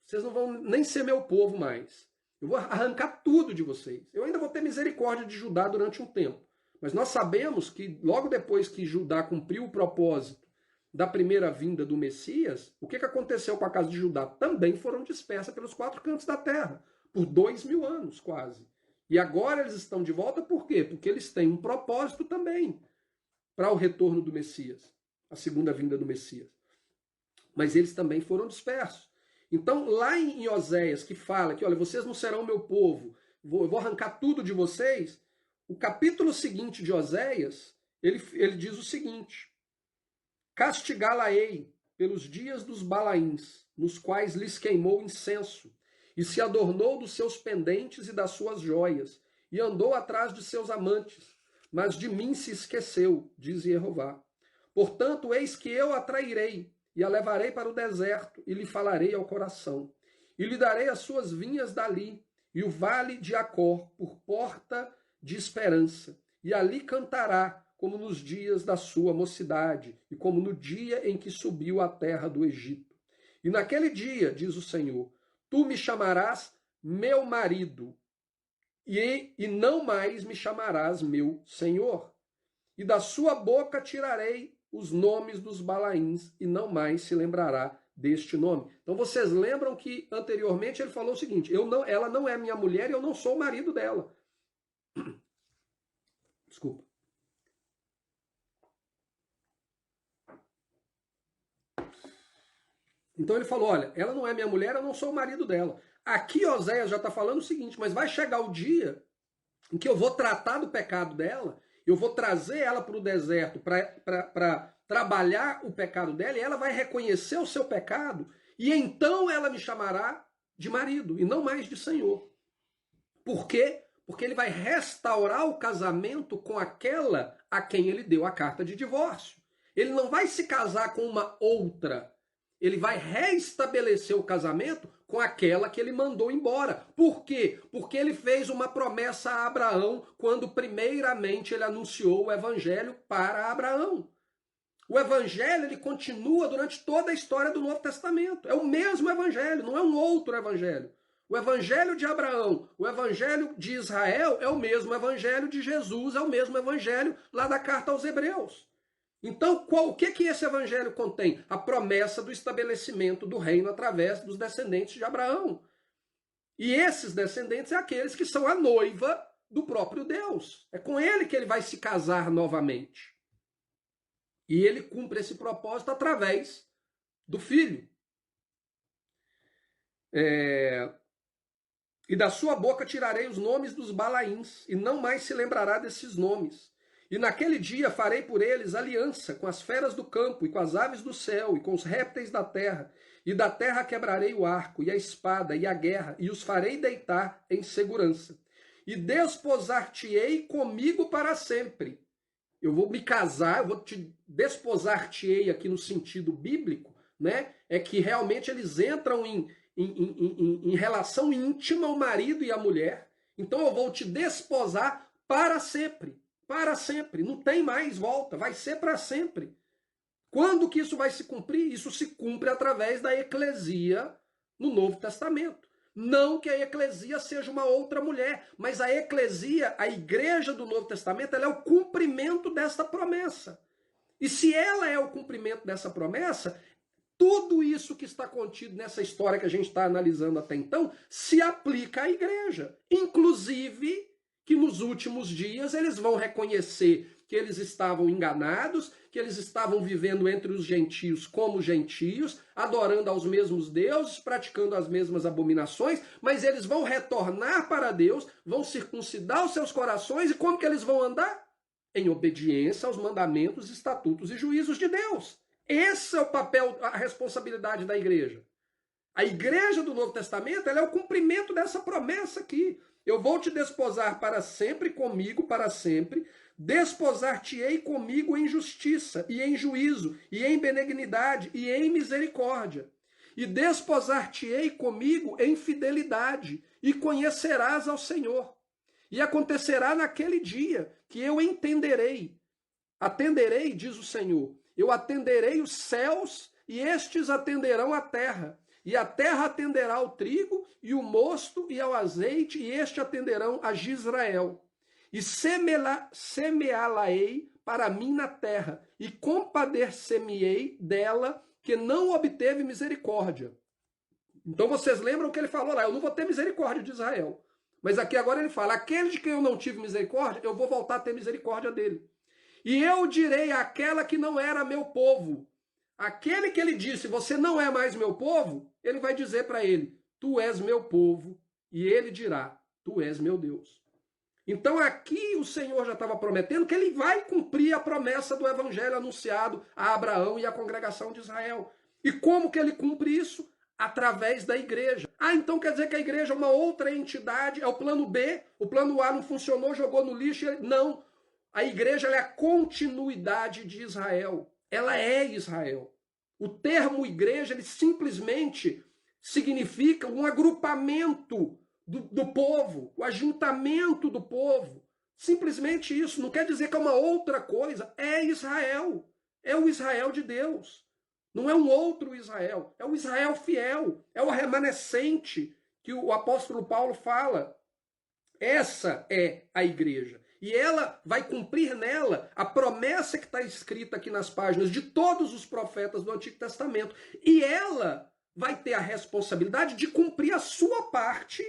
vocês não vão nem ser meu povo mais. Eu vou arrancar tudo de vocês. Eu ainda vou ter misericórdia de Judá durante um tempo. Mas nós sabemos que logo depois que Judá cumpriu o propósito da primeira vinda do Messias, o que aconteceu com a casa de Judá? Também foram dispersas pelos quatro cantos da terra, por 2000 anos quase. E agora eles estão de volta por quê? Porque eles têm um propósito também para o retorno do Messias, a segunda vinda do Messias. Mas eles também foram dispersos. Então, lá em Oséias, que fala que, olha, vocês não serão meu povo, eu vou arrancar tudo de vocês, o capítulo seguinte de Oséias, ele diz o seguinte, castigá-la-ei pelos dias dos Balaíns, nos quais lhes queimou incenso, e se adornou dos seus pendentes e das suas joias, e andou atrás de seus amantes, mas de mim se esqueceu, diz Jeová. Portanto, eis que eu a trairei, e a levarei para o deserto, e lhe falarei ao coração. E lhe darei as suas vinhas dali, e o vale de Acor, por porta de esperança. E ali cantará, como nos dias da sua mocidade, e como no dia em que subiu à terra do Egito. E naquele dia, diz o Senhor, tu me chamarás meu marido, e não mais me chamarás meu Senhor. E da sua boca tirarei os nomes dos Balaíns, e não mais se lembrará deste nome. Então vocês lembram que anteriormente ele falou o seguinte, ela não é minha mulher e eu não sou o marido dela. Desculpa. Então ele falou, olha, ela não é minha mulher, eu não sou o marido dela. Aqui Oséias já está falando o seguinte, mas vai chegar o dia em que eu vou tratar do pecado dela, eu vou trazer ela para o deserto para trabalhar o pecado dela, e ela vai reconhecer o seu pecado, e então ela me chamará de marido, e não mais de senhor. Por quê? Porque ele vai restaurar o casamento com aquela a quem ele deu a carta de divórcio. Ele não vai se casar com uma outra. Ele vai reestabelecer o casamento com aquela que ele mandou embora. Por quê? Porque ele fez uma promessa a Abraão quando primeiramente ele anunciou o evangelho para Abraão. O evangelho ele continua durante toda a história do Novo Testamento. É o mesmo evangelho, não é um outro evangelho. O evangelho de Abraão, o evangelho de Israel é o mesmo evangelho de Jesus, é o mesmo evangelho lá da carta aos Hebreus. Então, o que esse evangelho contém? A promessa do estabelecimento do reino através dos descendentes de Abraão. E esses descendentes são aqueles que são a noiva do próprio Deus. É com ele que ele vai se casar novamente. E ele cumpre esse propósito através do Filho. E da sua boca tirarei os nomes dos Balaíns, e não mais se lembrará desses nomes. E naquele dia farei por eles aliança com as feras do campo, e com as aves do céu, e com os répteis da terra. E da terra quebrarei o arco, e a espada, e a guerra, e os farei deitar em segurança. E desposar-te-ei comigo para sempre. Eu vou me casar, eu vou te desposar-te-ei aqui no sentido bíblico, né? É que realmente eles entram em relação íntima o marido e a mulher. Então eu vou te desposar para sempre. Para sempre. Não tem mais volta. Vai ser para sempre. Quando que isso vai se cumprir? Isso se cumpre através da eclesia no Novo Testamento. Não que a eclesia seja uma outra mulher, mas a eclesia, a igreja do Novo Testamento, ela é o cumprimento desta promessa. E se ela é o cumprimento dessa promessa, tudo isso que está contido nessa história que a gente está analisando até então se aplica à igreja. Inclusive que nos últimos dias eles vão reconhecer que eles estavam enganados, que eles estavam vivendo entre os gentios como gentios, adorando aos mesmos deuses, praticando as mesmas abominações, mas eles vão retornar para Deus, vão circuncidar os seus corações, e como que eles vão andar? Em obediência aos mandamentos, estatutos e juízos de Deus. Esse é o papel, a responsabilidade da igreja. A igreja do Novo Testamento, ela é o cumprimento dessa promessa aqui. Eu vou te desposar para sempre comigo, para sempre. Desposar-te-ei comigo em justiça, e em juízo, e em benignidade, e em misericórdia. E desposar-te-ei comigo em fidelidade, e conhecerás ao Senhor. E acontecerá naquele dia que eu atenderei, diz o Senhor, eu atenderei os céus, e estes atenderão a terra. E a terra atenderá ao trigo, e o mosto, e ao azeite, e este atenderão a Jezreel. E semeá-la-ei para mim na terra, e compadecer-me-ei dela, que não obteve misericórdia. Então vocês lembram o que ele falou lá, eu não vou ter misericórdia de Israel. Mas aqui agora ele fala, aquele de quem eu não tive misericórdia, eu vou voltar a ter misericórdia dele. E eu direi àquela que não era meu povo. Aquele que ele disse, você não é mais meu povo, ele vai dizer para ele, tu és meu povo. E ele dirá, tu és meu Deus. Então aqui o Senhor já estava prometendo que ele vai cumprir a promessa do evangelho anunciado a Abraão e à congregação de Israel. E como que ele cumpre isso? Através da igreja. Ah, então quer dizer que a igreja é uma outra entidade, é o plano B, o plano A não funcionou, jogou no lixo. Não, a igreja é a continuidade de Israel. Ela é Israel. O termo igreja, ele simplesmente significa um agrupamento do povo, o ajuntamento do povo. Simplesmente isso. Não quer dizer que é uma outra coisa. É Israel. É o Israel de Deus. Não é um outro Israel. É o Israel fiel. É o remanescente que o apóstolo Paulo fala. Essa é a igreja. E ela vai cumprir nela a promessa que está escrita aqui nas páginas de todos os profetas do Antigo Testamento. E ela vai ter a responsabilidade de cumprir a sua parte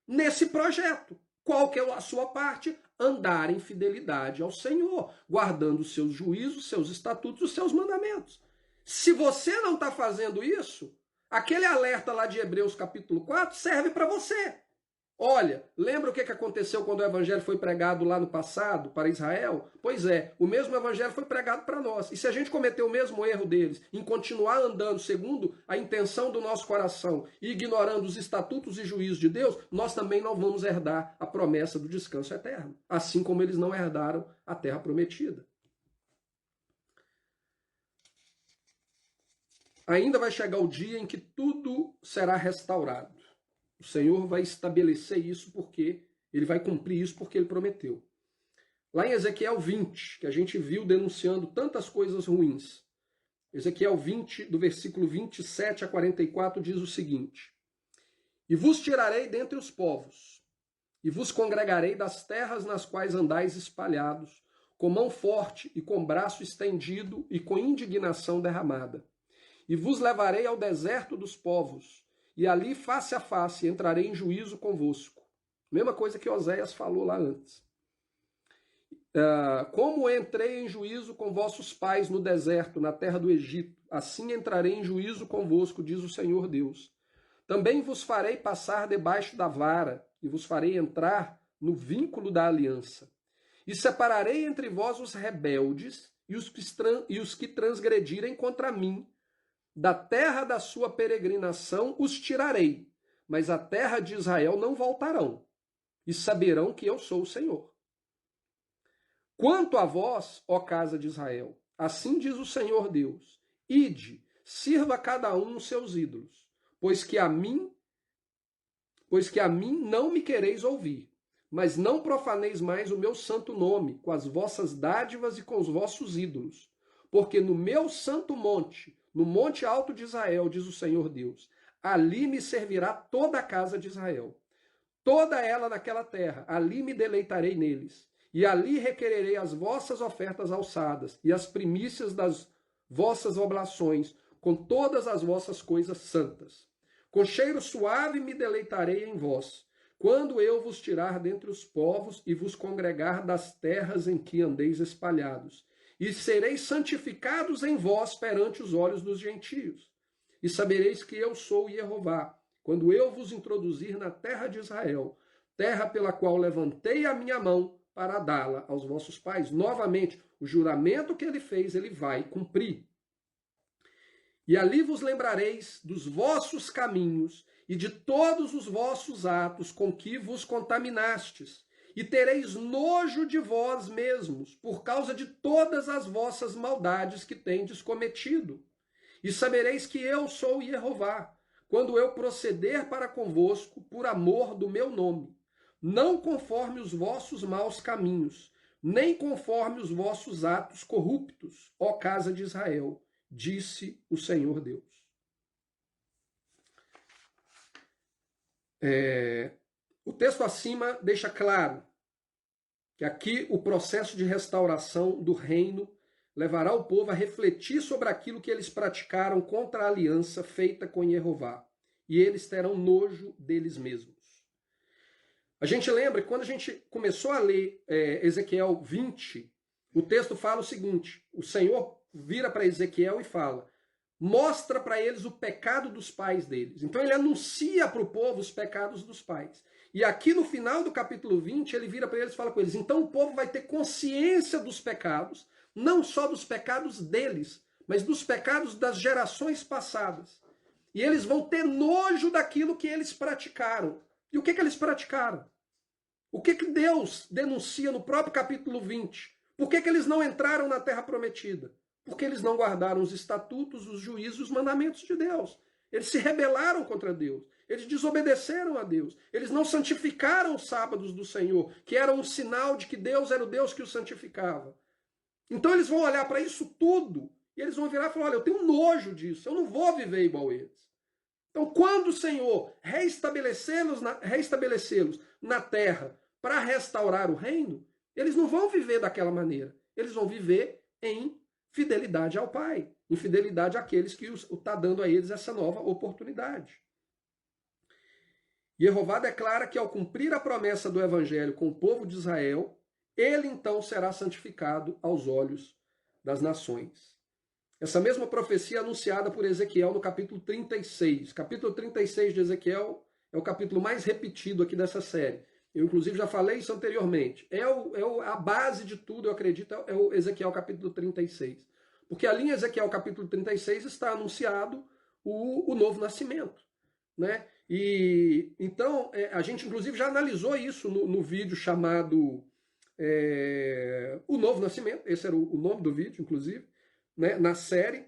nesse projeto. Qual que é a sua parte? Andar em fidelidade ao Senhor, guardando os seus juízos, seus estatutos, os seus mandamentos. Se você não está fazendo isso, aquele alerta lá de Hebreus capítulo 4 serve para você. Olha, lembra o que aconteceu quando o evangelho foi pregado lá no passado para Israel? Pois é, o mesmo evangelho foi pregado para nós. E se a gente cometer o mesmo erro deles, em continuar andando segundo a intenção do nosso coração e ignorando os estatutos e juízos de Deus, nós também não vamos herdar a promessa do descanso eterno, assim como eles não herdaram a terra prometida. ainda vai chegar o dia em que tudo será restaurado. O Senhor vai estabelecer isso porque ele vai cumprir isso porque ele prometeu. Lá em Ezequiel 20, que a gente viu denunciando tantas coisas ruins, Ezequiel 20, do versículo 27 a 44, diz o seguinte: E vos tirarei dentre os povos, e vos congregarei das terras nas quais andais espalhados, com mão forte e com braço estendido e com indignação derramada. E vos levarei ao deserto dos povos, e ali face a face entrarei em juízo convosco. Mesma coisa que Oséias falou lá antes. Como entrei em juízo com vossos pais no deserto, na terra do Egito, assim entrarei em juízo convosco, diz o Senhor Deus. Também vos farei passar debaixo da vara, e vos farei entrar no vínculo da aliança. E separarei entre vós os rebeldes e os que transgredirem contra mim. Da terra da sua peregrinação os tirarei, mas a terra de Israel não voltarão, e saberão que eu sou o Senhor. Quanto a vós, ó casa de Israel, assim diz o Senhor Deus: Ide, sirva cada um os seus ídolos, pois que a mim não me quereis ouvir, mas não profaneis mais o meu santo nome com as vossas dádivas e com os vossos ídolos, porque no meu santo monte, no monte alto de Israel, diz o Senhor Deus, ali me servirá toda a casa de Israel, toda ela naquela terra, ali me deleitarei neles. E ali requererei as vossas ofertas alçadas e as primícias das vossas oblações, com todas as vossas coisas santas. Com cheiro suave me deleitarei em vós, quando eu vos tirar dentre os povos e vos congregar das terras em que andeis espalhados. E sereis santificados em vós perante os olhos dos gentios. E sabereis que eu sou Jeová, quando eu vos introduzir na terra de Israel, terra pela qual levantei a minha mão, para dá-la aos vossos pais. Novamente, o juramento que ele fez, ele vai cumprir. E ali vos lembrareis dos vossos caminhos e de todos os vossos atos com que vos contaminastes, e tereis nojo de vós mesmos, por causa de todas as vossas maldades que tendes cometido. E sabereis que eu sou Jeová, quando eu proceder para convosco por amor do meu nome, não conforme os vossos maus caminhos, nem conforme os vossos atos corruptos, ó casa de Israel, disse o Senhor Deus. O texto acima deixa claro que aqui o processo de restauração do reino levará o povo a refletir sobre aquilo que eles praticaram contra a aliança feita com Jeová, e eles terão nojo deles mesmos. A gente lembra que quando a gente começou a ler Ezequiel 20, o texto fala o seguinte: o Senhor vira para Ezequiel e fala, mostra para eles o pecado dos pais deles. Então ele anuncia para o povo os pecados dos pais. E aqui no final do capítulo 20, ele vira para eles e fala com eles, então o povo vai ter consciência dos pecados, não só dos pecados deles, mas dos pecados das gerações passadas. E eles vão ter nojo daquilo que eles praticaram. E o que eles praticaram? O que Deus denuncia no próprio capítulo 20? Por que eles não entraram na terra prometida? Porque eles não guardaram os estatutos, os juízos, os mandamentos de Deus. Eles se rebelaram contra Deus. Eles desobedeceram a Deus. Eles não santificaram os sábados do Senhor, que era um sinal de que Deus era o Deus que os santificava. Então eles vão olhar para isso tudo e eles vão virar e falar, olha, eu tenho nojo disso, eu não vou viver igual a eles. Então, quando o Senhor reestabelecê-los na terra para restaurar o reino, eles não vão viver daquela maneira. Eles vão viver em fidelidade ao Pai, em fidelidade àqueles que está dando a eles essa nova oportunidade. Jeová declara que ao cumprir a promessa do Evangelho com o povo de Israel, ele então será santificado aos olhos das nações. Essa mesma profecia é anunciada por Ezequiel no capítulo 36. Capítulo 36 de Ezequiel é o capítulo mais repetido aqui dessa série. Eu, inclusive, já falei isso anteriormente. A base de tudo, eu acredito, é o Ezequiel capítulo 36. Porque ali em Ezequiel capítulo 36 está anunciado o novo nascimento, né? E então, a gente, inclusive, já analisou isso no vídeo chamado O Novo Nascimento. Esse era o nome do vídeo, inclusive. Né, na série,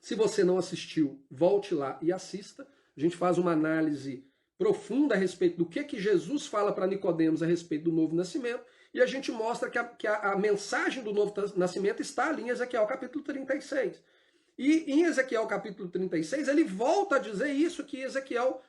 Se você não assistiu, volte lá e assista. A gente faz uma análise profunda a respeito do que Jesus fala para Nicodemos a respeito do novo nascimento, e a gente mostra que a mensagem do novo nascimento está ali em Ezequiel capítulo 36. E em Ezequiel capítulo 36, ele volta a dizer isso que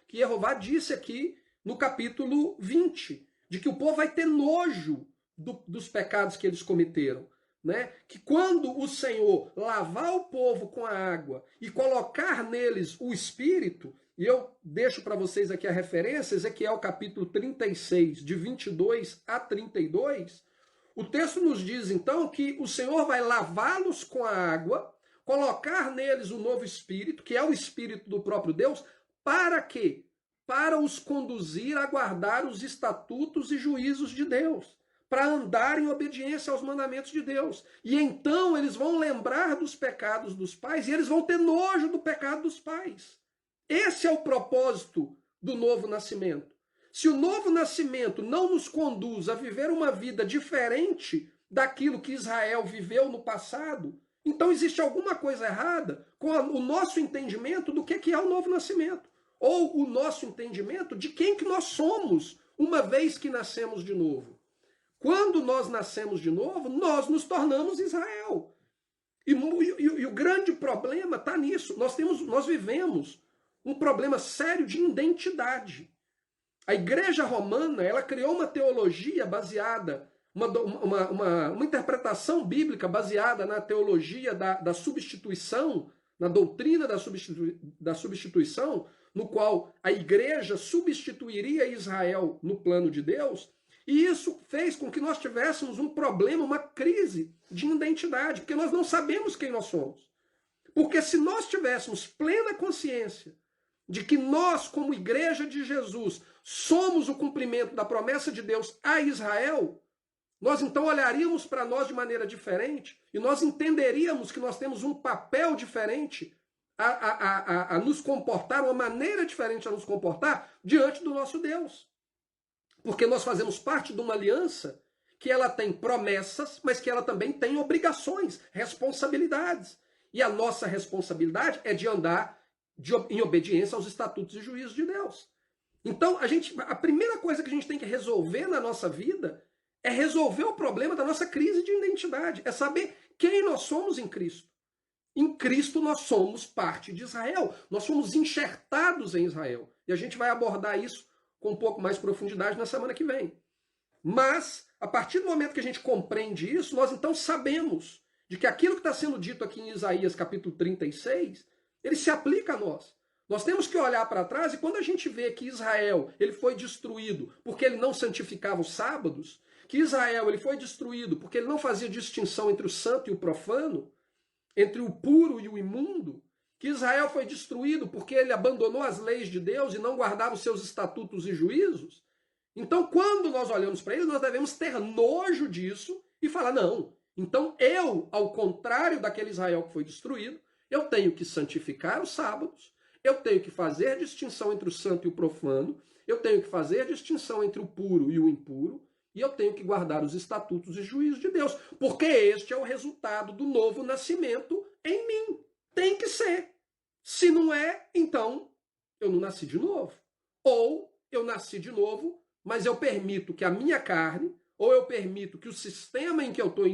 Jeová disse aqui no capítulo 20, de que o povo vai ter nojo dos pecados que eles cometeram. Né? Que quando o Senhor lavar o povo com a água e colocar neles o Espírito, e eu deixo para vocês aqui a referência, Ezequiel capítulo 36, de 22 a 32, o texto nos diz então que o Senhor vai lavá-los com a água, colocar neles o novo Espírito, que é o Espírito do próprio Deus, para quê? Para os conduzir a guardar os estatutos e juízos de Deus, para andar em obediência aos mandamentos de Deus. E então eles vão lembrar dos pecados dos pais e eles vão ter nojo do pecado dos pais. Esse é o propósito do novo nascimento. Se o novo nascimento não nos conduz a viver uma vida diferente daquilo que Israel viveu no passado, então existe alguma coisa errada com o nosso entendimento do que é o novo nascimento. Ou o nosso entendimento de quem que nós somos uma vez que nascemos de novo. Quando nós nascemos de novo, nós nos tornamos Israel. E o grande problema está nisso. Nós vivemos um problema sério de identidade. A Igreja Romana, ela criou uma teologia baseada, uma interpretação bíblica baseada na teologia da substituição, na doutrina da substituição, no qual a Igreja substituiria Israel no plano de Deus. E isso fez com que nós tivéssemos um problema, uma crise de identidade, porque nós não sabemos quem nós somos. Porque se nós tivéssemos plena consciência de que nós, como Igreja de Jesus, somos o cumprimento da promessa de Deus a Israel, nós então olharíamos para nós de maneira diferente e nós entenderíamos que nós temos um papel diferente a nos comportar, uma maneira diferente a nos comportar diante do nosso Deus. Porque nós fazemos parte de uma aliança que ela tem promessas, mas que ela também tem obrigações, responsabilidades. E a nossa responsabilidade é de andar em obediência aos estatutos e juízos de Deus. Então, a primeira coisa que a gente tem que resolver na nossa vida é resolver o problema da nossa crise de identidade. É saber quem nós somos em Cristo. Em Cristo nós somos parte de Israel. Nós somos enxertados em Israel. E a gente vai abordar isso com um pouco mais de profundidade na semana que vem. Mas, a partir do momento que a gente compreende isso, nós então sabemos de que aquilo que está sendo dito aqui em Isaías capítulo 36, ele se aplica a nós. Nós temos que olhar para trás e quando a gente vê que Israel ele foi destruído porque ele não santificava os sábados, que Israel ele foi destruído porque ele não fazia distinção entre o santo e o profano, entre o puro e o imundo, que Israel foi destruído porque ele abandonou as leis de Deus e não guardava os seus estatutos e juízos. Então, quando nós olhamos para ele, nós devemos ter nojo disso e falar, não, então eu, ao contrário daquele Israel que foi destruído, eu tenho que santificar os sábados, eu tenho que fazer distinção entre o santo e o profano, eu tenho que fazer distinção entre o puro e o impuro, e eu tenho que guardar os estatutos e juízos de Deus, porque este é o resultado do novo nascimento em mim. Tem que ser. Se não é, então eu não nasci de novo. Ou eu nasci de novo, mas eu permito que a minha carne, ou eu permito que o sistema em que eu estou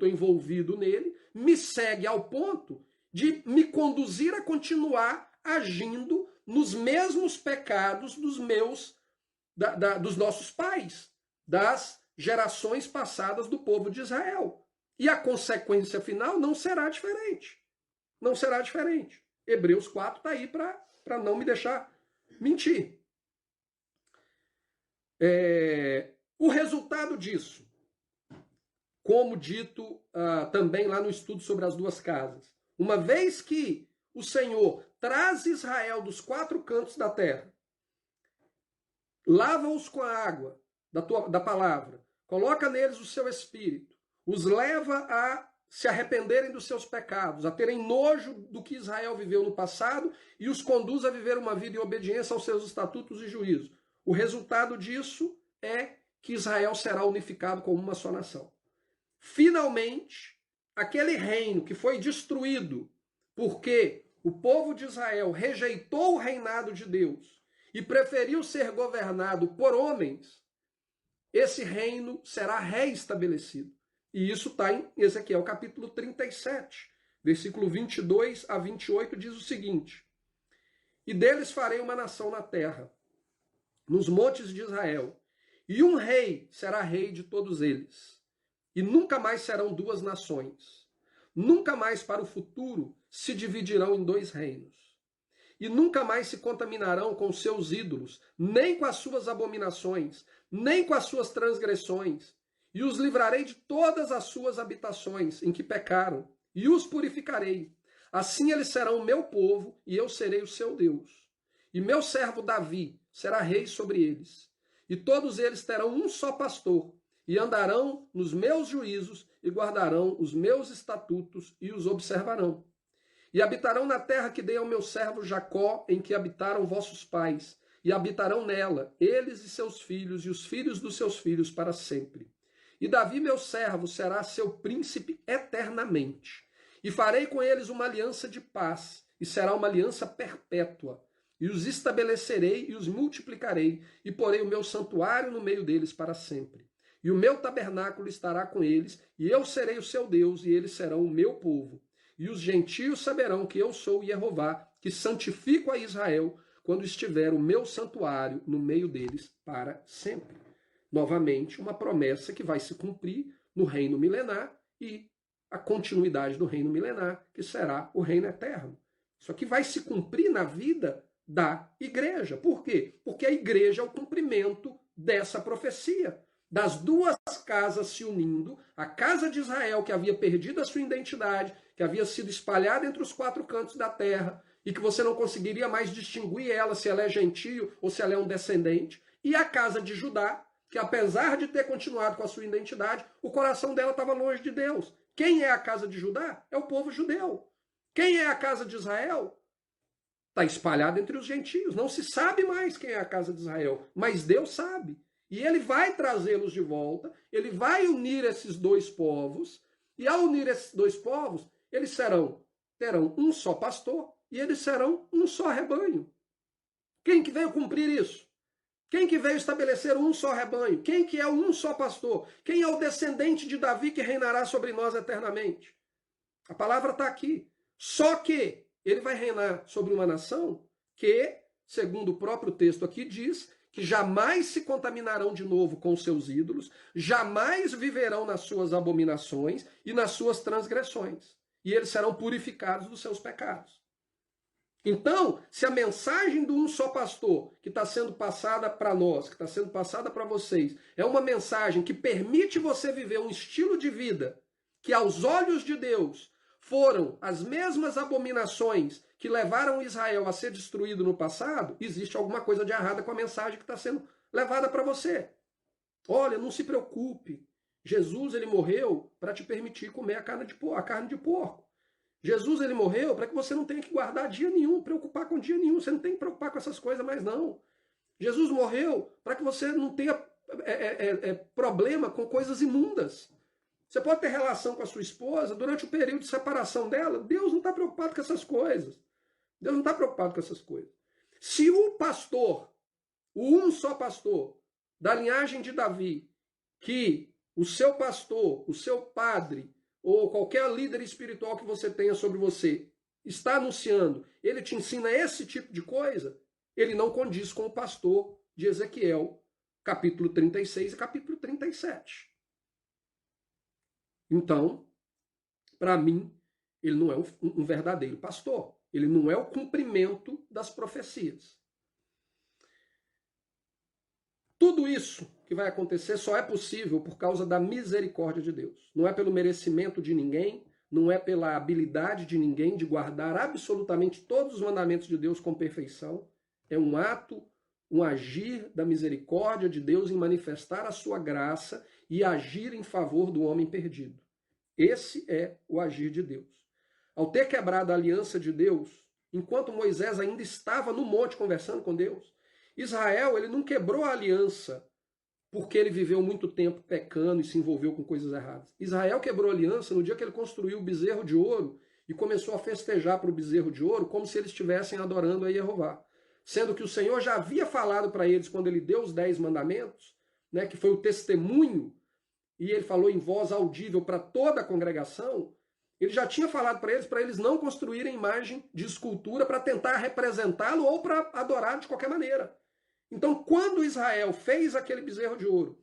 envolvido nele, me segue ao ponto de me conduzir a continuar agindo nos mesmos pecados dos nossos pais, das gerações passadas do povo de Israel. E a consequência final não será diferente. Não será diferente. Hebreus 4 está aí para não me deixar mentir. O resultado disso, como dito também lá no estudo sobre as duas casas, uma vez que o Senhor traz Israel dos 4 cantos da terra, lava-os com a água da palavra, coloca neles o seu espírito, os leva a se arrependerem dos seus pecados, a terem nojo do que Israel viveu no passado e os conduz a viver uma vida em obediência aos seus estatutos e juízos. O resultado disso é que Israel será unificado como uma só nação. Finalmente, aquele reino que foi destruído porque o povo de Israel rejeitou o reinado de Deus e preferiu ser governado por homens, esse reino será reestabelecido. E isso está em Ezequiel capítulo 37, versículo 22 a 28, diz o seguinte: E deles farei uma nação na terra, nos montes de Israel, e um rei será rei de todos eles. E nunca mais serão duas nações. Nunca mais para o futuro se dividirão em dois reinos. E nunca mais se contaminarão com seus ídolos, nem com as suas abominações, nem com as suas transgressões. E os livrarei de todas as suas habitações em que pecaram, e os purificarei. Assim eles serão o meu povo, e eu serei o seu Deus. E meu servo Davi será rei sobre eles. E todos eles terão um só pastor, e andarão nos meus juízos, e guardarão os meus estatutos, e os observarão. E habitarão na terra que dei ao meu servo Jacó, em que habitaram vossos pais, e habitarão nela, eles e seus filhos, e os filhos dos seus filhos, para sempre. E Davi, meu servo, será seu príncipe eternamente. E farei com eles uma aliança de paz, e será uma aliança perpétua. E os estabelecerei e os multiplicarei, e porei o meu santuário no meio deles para sempre. E o meu tabernáculo estará com eles, e eu serei o seu Deus, e eles serão o meu povo. E os gentios saberão que eu sou Jeová, que santifico a Israel, quando estiver o meu santuário no meio deles para sempre. Novamente, uma promessa que vai se cumprir no reino milenar e a continuidade do reino milenar, que será o reino eterno. Isso aqui vai se cumprir na vida da igreja. Por quê? Porque a igreja é o cumprimento dessa profecia. Das duas casas se unindo, a casa de Israel, que havia perdido a sua identidade, que havia sido espalhada entre os quatro cantos da terra, e que você não conseguiria mais distinguir ela, se ela é gentio ou se ela é um descendente, e a casa de Judá, que apesar de ter continuado com a sua identidade, o coração dela estava longe de Deus. Quem é a casa de Judá? É o povo judeu. Quem é a casa de Israel? Está espalhado entre os gentios. Não se sabe mais quem é a casa de Israel, mas Deus sabe. E ele vai trazê-los de volta, ele vai unir esses dois povos, e ao unir esses dois povos, eles terão um só pastor, e eles serão um só rebanho. Quem que veio cumprir isso? Quem que veio estabelecer um só rebanho? Quem que é o um só pastor? Quem é o descendente de Davi que reinará sobre nós eternamente? A palavra está aqui. Só que ele vai reinar sobre uma nação que, segundo o próprio texto aqui, diz que jamais se contaminarão de novo com seus ídolos, jamais viverão nas suas abominações e nas suas transgressões. E eles serão purificados dos seus pecados. Então, se a mensagem do um só pastor, que está sendo passada para nós, que está sendo passada para vocês, é uma mensagem que permite você viver um estilo de vida que, aos olhos de Deus, foram as mesmas abominações que levaram Israel a ser destruído no passado, existe alguma coisa de errada com a mensagem que está sendo levada para você. Olha, não se preocupe. Jesus, ele morreu para te permitir comer a carne de porco. Jesus, ele morreu para que você não tenha que guardar dia nenhum, preocupar com dia nenhum. Você não tem que preocupar com essas coisas mais, não. Jesus morreu para que você não tenha problema com coisas imundas. Você pode ter relação com a sua esposa durante o período de separação dela. Deus não está preocupado com essas coisas. Deus não está preocupado com essas coisas. Se o pastor, o um só pastor, da linhagem de Davi, que o seu pastor, o seu padre, ou qualquer líder espiritual que você tenha sobre você, está anunciando, ele te ensina esse tipo de coisa, ele não condiz com o pastor de Ezequiel, capítulo 36 e capítulo 37. Então, para mim, ele não é um verdadeiro pastor. Ele não é o cumprimento das profecias. Tudo isso que vai acontecer só é possível por causa da misericórdia de Deus. Não é pelo merecimento de ninguém, não é pela habilidade de ninguém de guardar absolutamente todos os mandamentos de Deus com perfeição. É um ato, um agir da misericórdia de Deus em manifestar a sua graça e agir em favor do homem perdido. Esse é o agir de Deus. Ao ter quebrado a aliança de Deus, enquanto Moisés ainda estava no monte conversando com Deus, Israel, ele não quebrou a aliança porque ele viveu muito tempo pecando e se envolveu com coisas erradas. Israel quebrou a aliança no dia que ele construiu o bezerro de ouro e começou a festejar para o bezerro de ouro como se eles estivessem adorando a Jeová. Sendo que o Senhor já havia falado para eles, quando ele deu os 10 mandamentos, né, que foi o testemunho, e ele falou em voz audível para toda a congregação, ele já tinha falado para eles não construírem imagem de escultura para tentar representá-lo ou para adorar de qualquer maneira. Então, quando Israel fez aquele bezerro de ouro,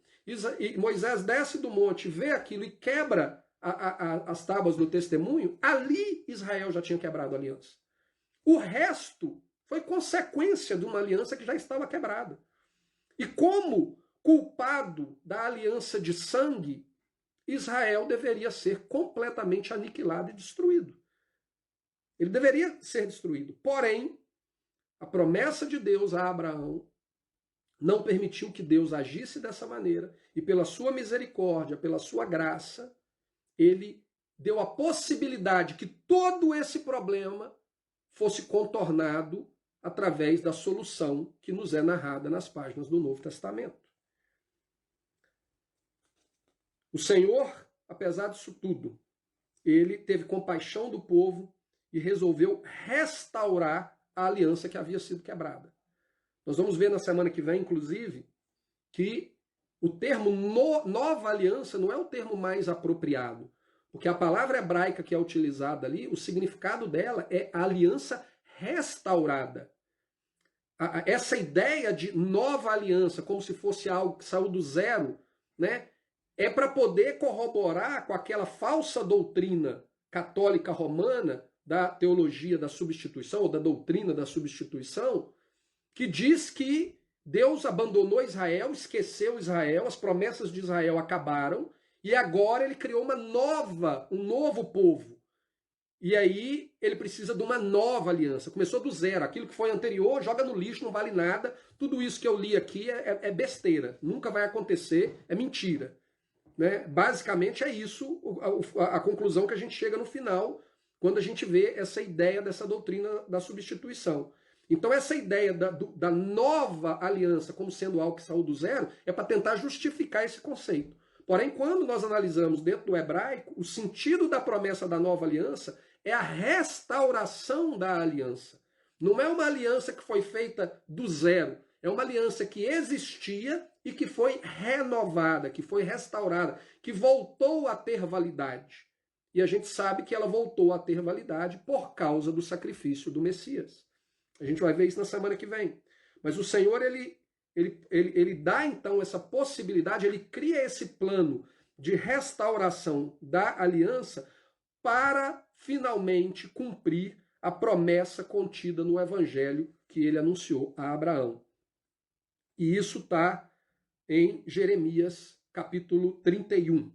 e Moisés desce do monte, vê aquilo e quebra as tábuas do testemunho, ali Israel já tinha quebrado a aliança. O resto foi consequência de uma aliança que já estava quebrada. E como culpado da aliança de sangue, Israel deveria ser completamente aniquilado e destruído. Ele deveria ser destruído. Porém, a promessa de Deus a Abraão não permitiu que Deus agisse dessa maneira, e pela sua misericórdia, pela sua graça, ele deu a possibilidade que todo esse problema fosse contornado através da solução que nos é narrada nas páginas do Novo Testamento. O Senhor, apesar disso tudo, ele teve compaixão do povo e resolveu restaurar a aliança que havia sido quebrada. Nós vamos ver na semana que vem, inclusive, que o termo nova aliança não é o termo mais apropriado, porque a palavra hebraica que é utilizada ali, o significado dela é a aliança restaurada. Essa ideia de nova aliança, como se fosse algo que saiu do zero, né, é para poder corroborar com aquela falsa doutrina católica romana da teologia da substituição, ou da doutrina da substituição, que diz que Deus abandonou Israel, esqueceu Israel, as promessas de Israel acabaram, e agora ele criou um novo povo. E aí ele precisa de uma nova aliança. Começou do zero. Aquilo que foi anterior, joga no lixo, não vale nada. Tudo isso que eu li aqui é besteira. Nunca vai acontecer, é mentira. Né? Basicamente é isso a conclusão que a gente chega no final, quando a gente vê essa ideia dessa doutrina da substituição. Então essa ideia da nova aliança como sendo algo que saiu do zero é para tentar justificar esse conceito. Porém, quando nós analisamos dentro do hebraico, o sentido da promessa da nova aliança é a restauração da aliança. Não é uma aliança que foi feita do zero. É uma aliança que existia e que foi renovada, que foi restaurada, que voltou a ter validade. E a gente sabe que ela voltou a ter validade por causa do sacrifício do Messias. A gente vai ver isso na semana que vem. Mas o Senhor, ele dá então essa possibilidade, ele cria esse plano de restauração da aliança para finalmente cumprir a promessa contida no evangelho que ele anunciou a Abraão. E isso está em Jeremias capítulo 31.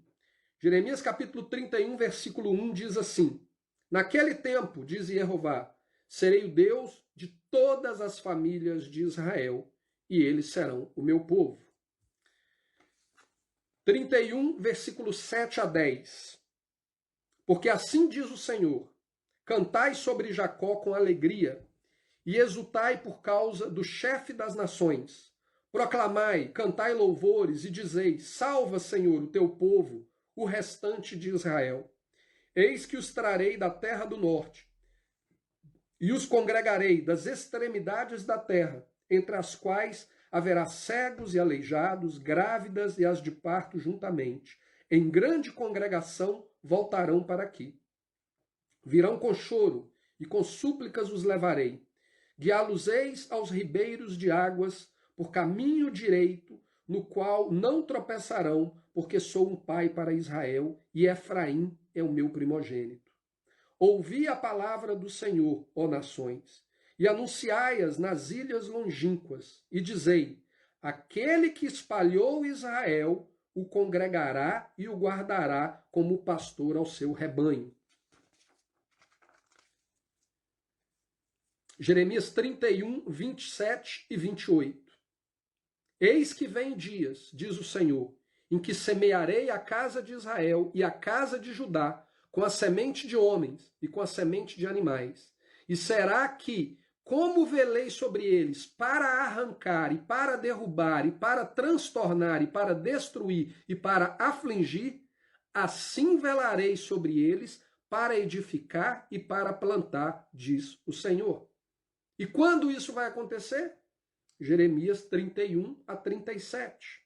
Jeremias capítulo 31, versículo 1 diz assim: Naquele tempo, diz Jeová, serei o Deus de todas as famílias de Israel, e eles serão o meu povo. 31, versículo 7 a 10. Porque assim diz o Senhor: Cantai sobre Jacó com alegria, e exultai por causa do chefe das nações. Proclamai, cantai louvores, e dizei: Salva, Senhor, o teu povo, o restante de Israel. Eis que os trarei da terra do norte, e os congregarei das extremidades da terra, entre as quais haverá cegos e aleijados, grávidas e as de parto juntamente. Em grande congregação voltarão para aqui. Virão com choro, e com súplicas os levarei. Guiá-los-eis aos ribeiros de águas, por caminho direito, no qual não tropeçarão, porque sou um pai para Israel, e Efraim é o meu primogênito. Ouvi a palavra do Senhor, ó nações, e anunciai-as nas ilhas longínquas, e dizei: aquele que espalhou Israel o congregará e o guardará como pastor ao seu rebanho. Jeremias 31, 27 e 28. Eis que vem dias, diz o Senhor, em que semearei a casa de Israel e a casa de Judá com a semente de homens e com a semente de animais. E será que, como velei sobre eles para arrancar e para derrubar e para transtornar e para destruir e para afligir, assim velarei sobre eles para edificar e para plantar, diz o Senhor. E quando isso vai acontecer? Jeremias 31 a 37.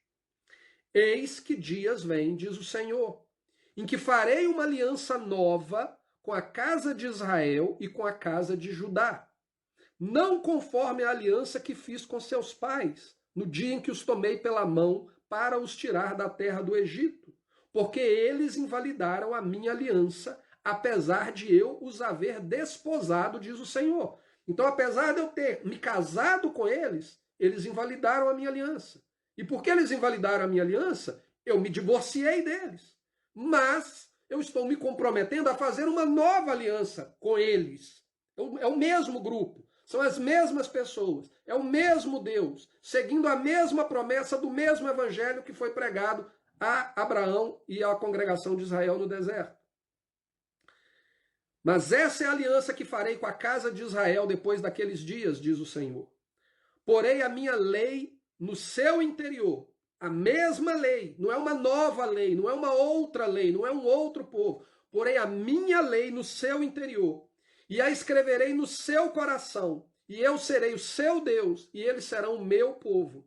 Eis que dias vêm, diz o Senhor, em que farei uma aliança nova com a casa de Israel e com a casa de Judá, não conforme a aliança que fiz com seus pais, no dia em que os tomei pela mão para os tirar da terra do Egito, porque eles invalidaram a minha aliança, apesar de eu os haver desposado, diz o Senhor. Então, apesar de eu ter me casado com eles, eles invalidaram a minha aliança. E porque eles invalidaram a minha aliança, eu me divorciei deles. Mas eu estou me comprometendo a fazer uma nova aliança com eles. É o mesmo grupo, são as mesmas pessoas, é o mesmo Deus, seguindo a mesma promessa do mesmo evangelho que foi pregado a Abraão e à congregação de Israel no deserto. Mas essa é a aliança que farei com a casa de Israel depois daqueles dias, diz o Senhor. Porei a minha lei no seu interior, a mesma lei, não é uma nova lei, não é uma outra lei, não é um outro povo. Porei a minha lei no seu interior, e a escreverei no seu coração, e eu serei o seu Deus, e eles serão o meu povo.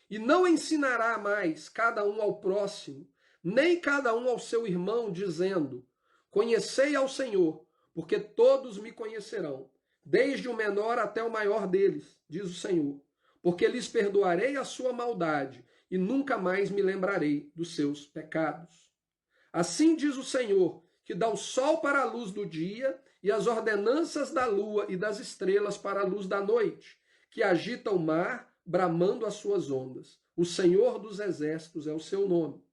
E não ensinará mais cada um ao próximo, nem cada um ao seu irmão, dizendo: conhecei ao Senhor, porque todos me conhecerão, desde o menor até o maior deles, diz o Senhor. Porque lhes perdoarei a sua maldade, e nunca mais me lembrarei dos seus pecados. Assim diz o Senhor, que dá o sol para a luz do dia, e as ordenanças da lua e das estrelas para a luz da noite, que agita o mar, bramando as suas ondas. O Senhor dos exércitos é o seu nome.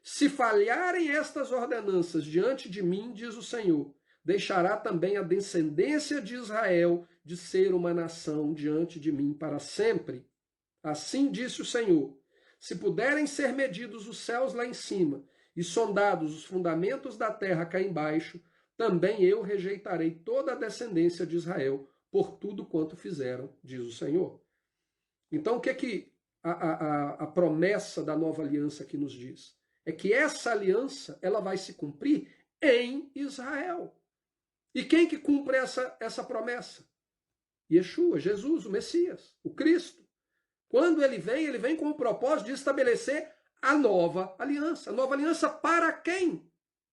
Se falharem estas ordenanças diante de mim, diz o Senhor, deixará também a descendência de Israel de ser uma nação diante de mim para sempre. Assim disse o Senhor, se puderem ser medidos os céus lá em cima e sondados os fundamentos da terra cá embaixo, também eu rejeitarei toda a descendência de Israel por tudo quanto fizeram, diz o Senhor. Então, o que a promessa da nova aliança aqui nos diz? É que essa aliança ela vai se cumprir em Israel. E quem que cumpre essa promessa? Yeshua, Jesus, o Messias, o Cristo. Quando ele vem com o propósito de estabelecer a nova aliança. A nova aliança para quem?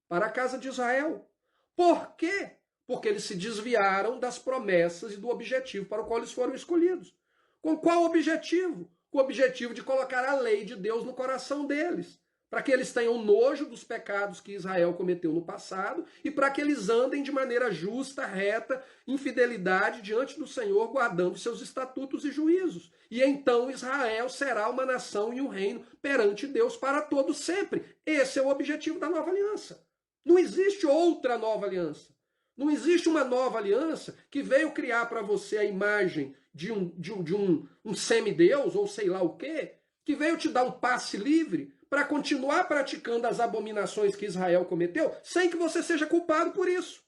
Para a casa de Israel. Por quê? Porque eles se desviaram das promessas e do objetivo para o qual eles foram escolhidos. Com qual objetivo? Com o objetivo de colocar a lei de Deus no coração deles, para que eles tenham nojo dos pecados que Israel cometeu no passado e para que eles andem de maneira justa, reta, em fidelidade diante do Senhor, guardando seus estatutos e juízos. E então Israel será uma nação e um reino perante Deus para todo sempre. Esse é o objetivo da nova aliança. Não existe outra nova aliança. Não existe uma nova aliança que veio criar para você a imagem de um semideus, ou sei lá o quê, que veio te dar um passe livre para continuar praticando as abominações que Israel cometeu, sem que você seja culpado por isso.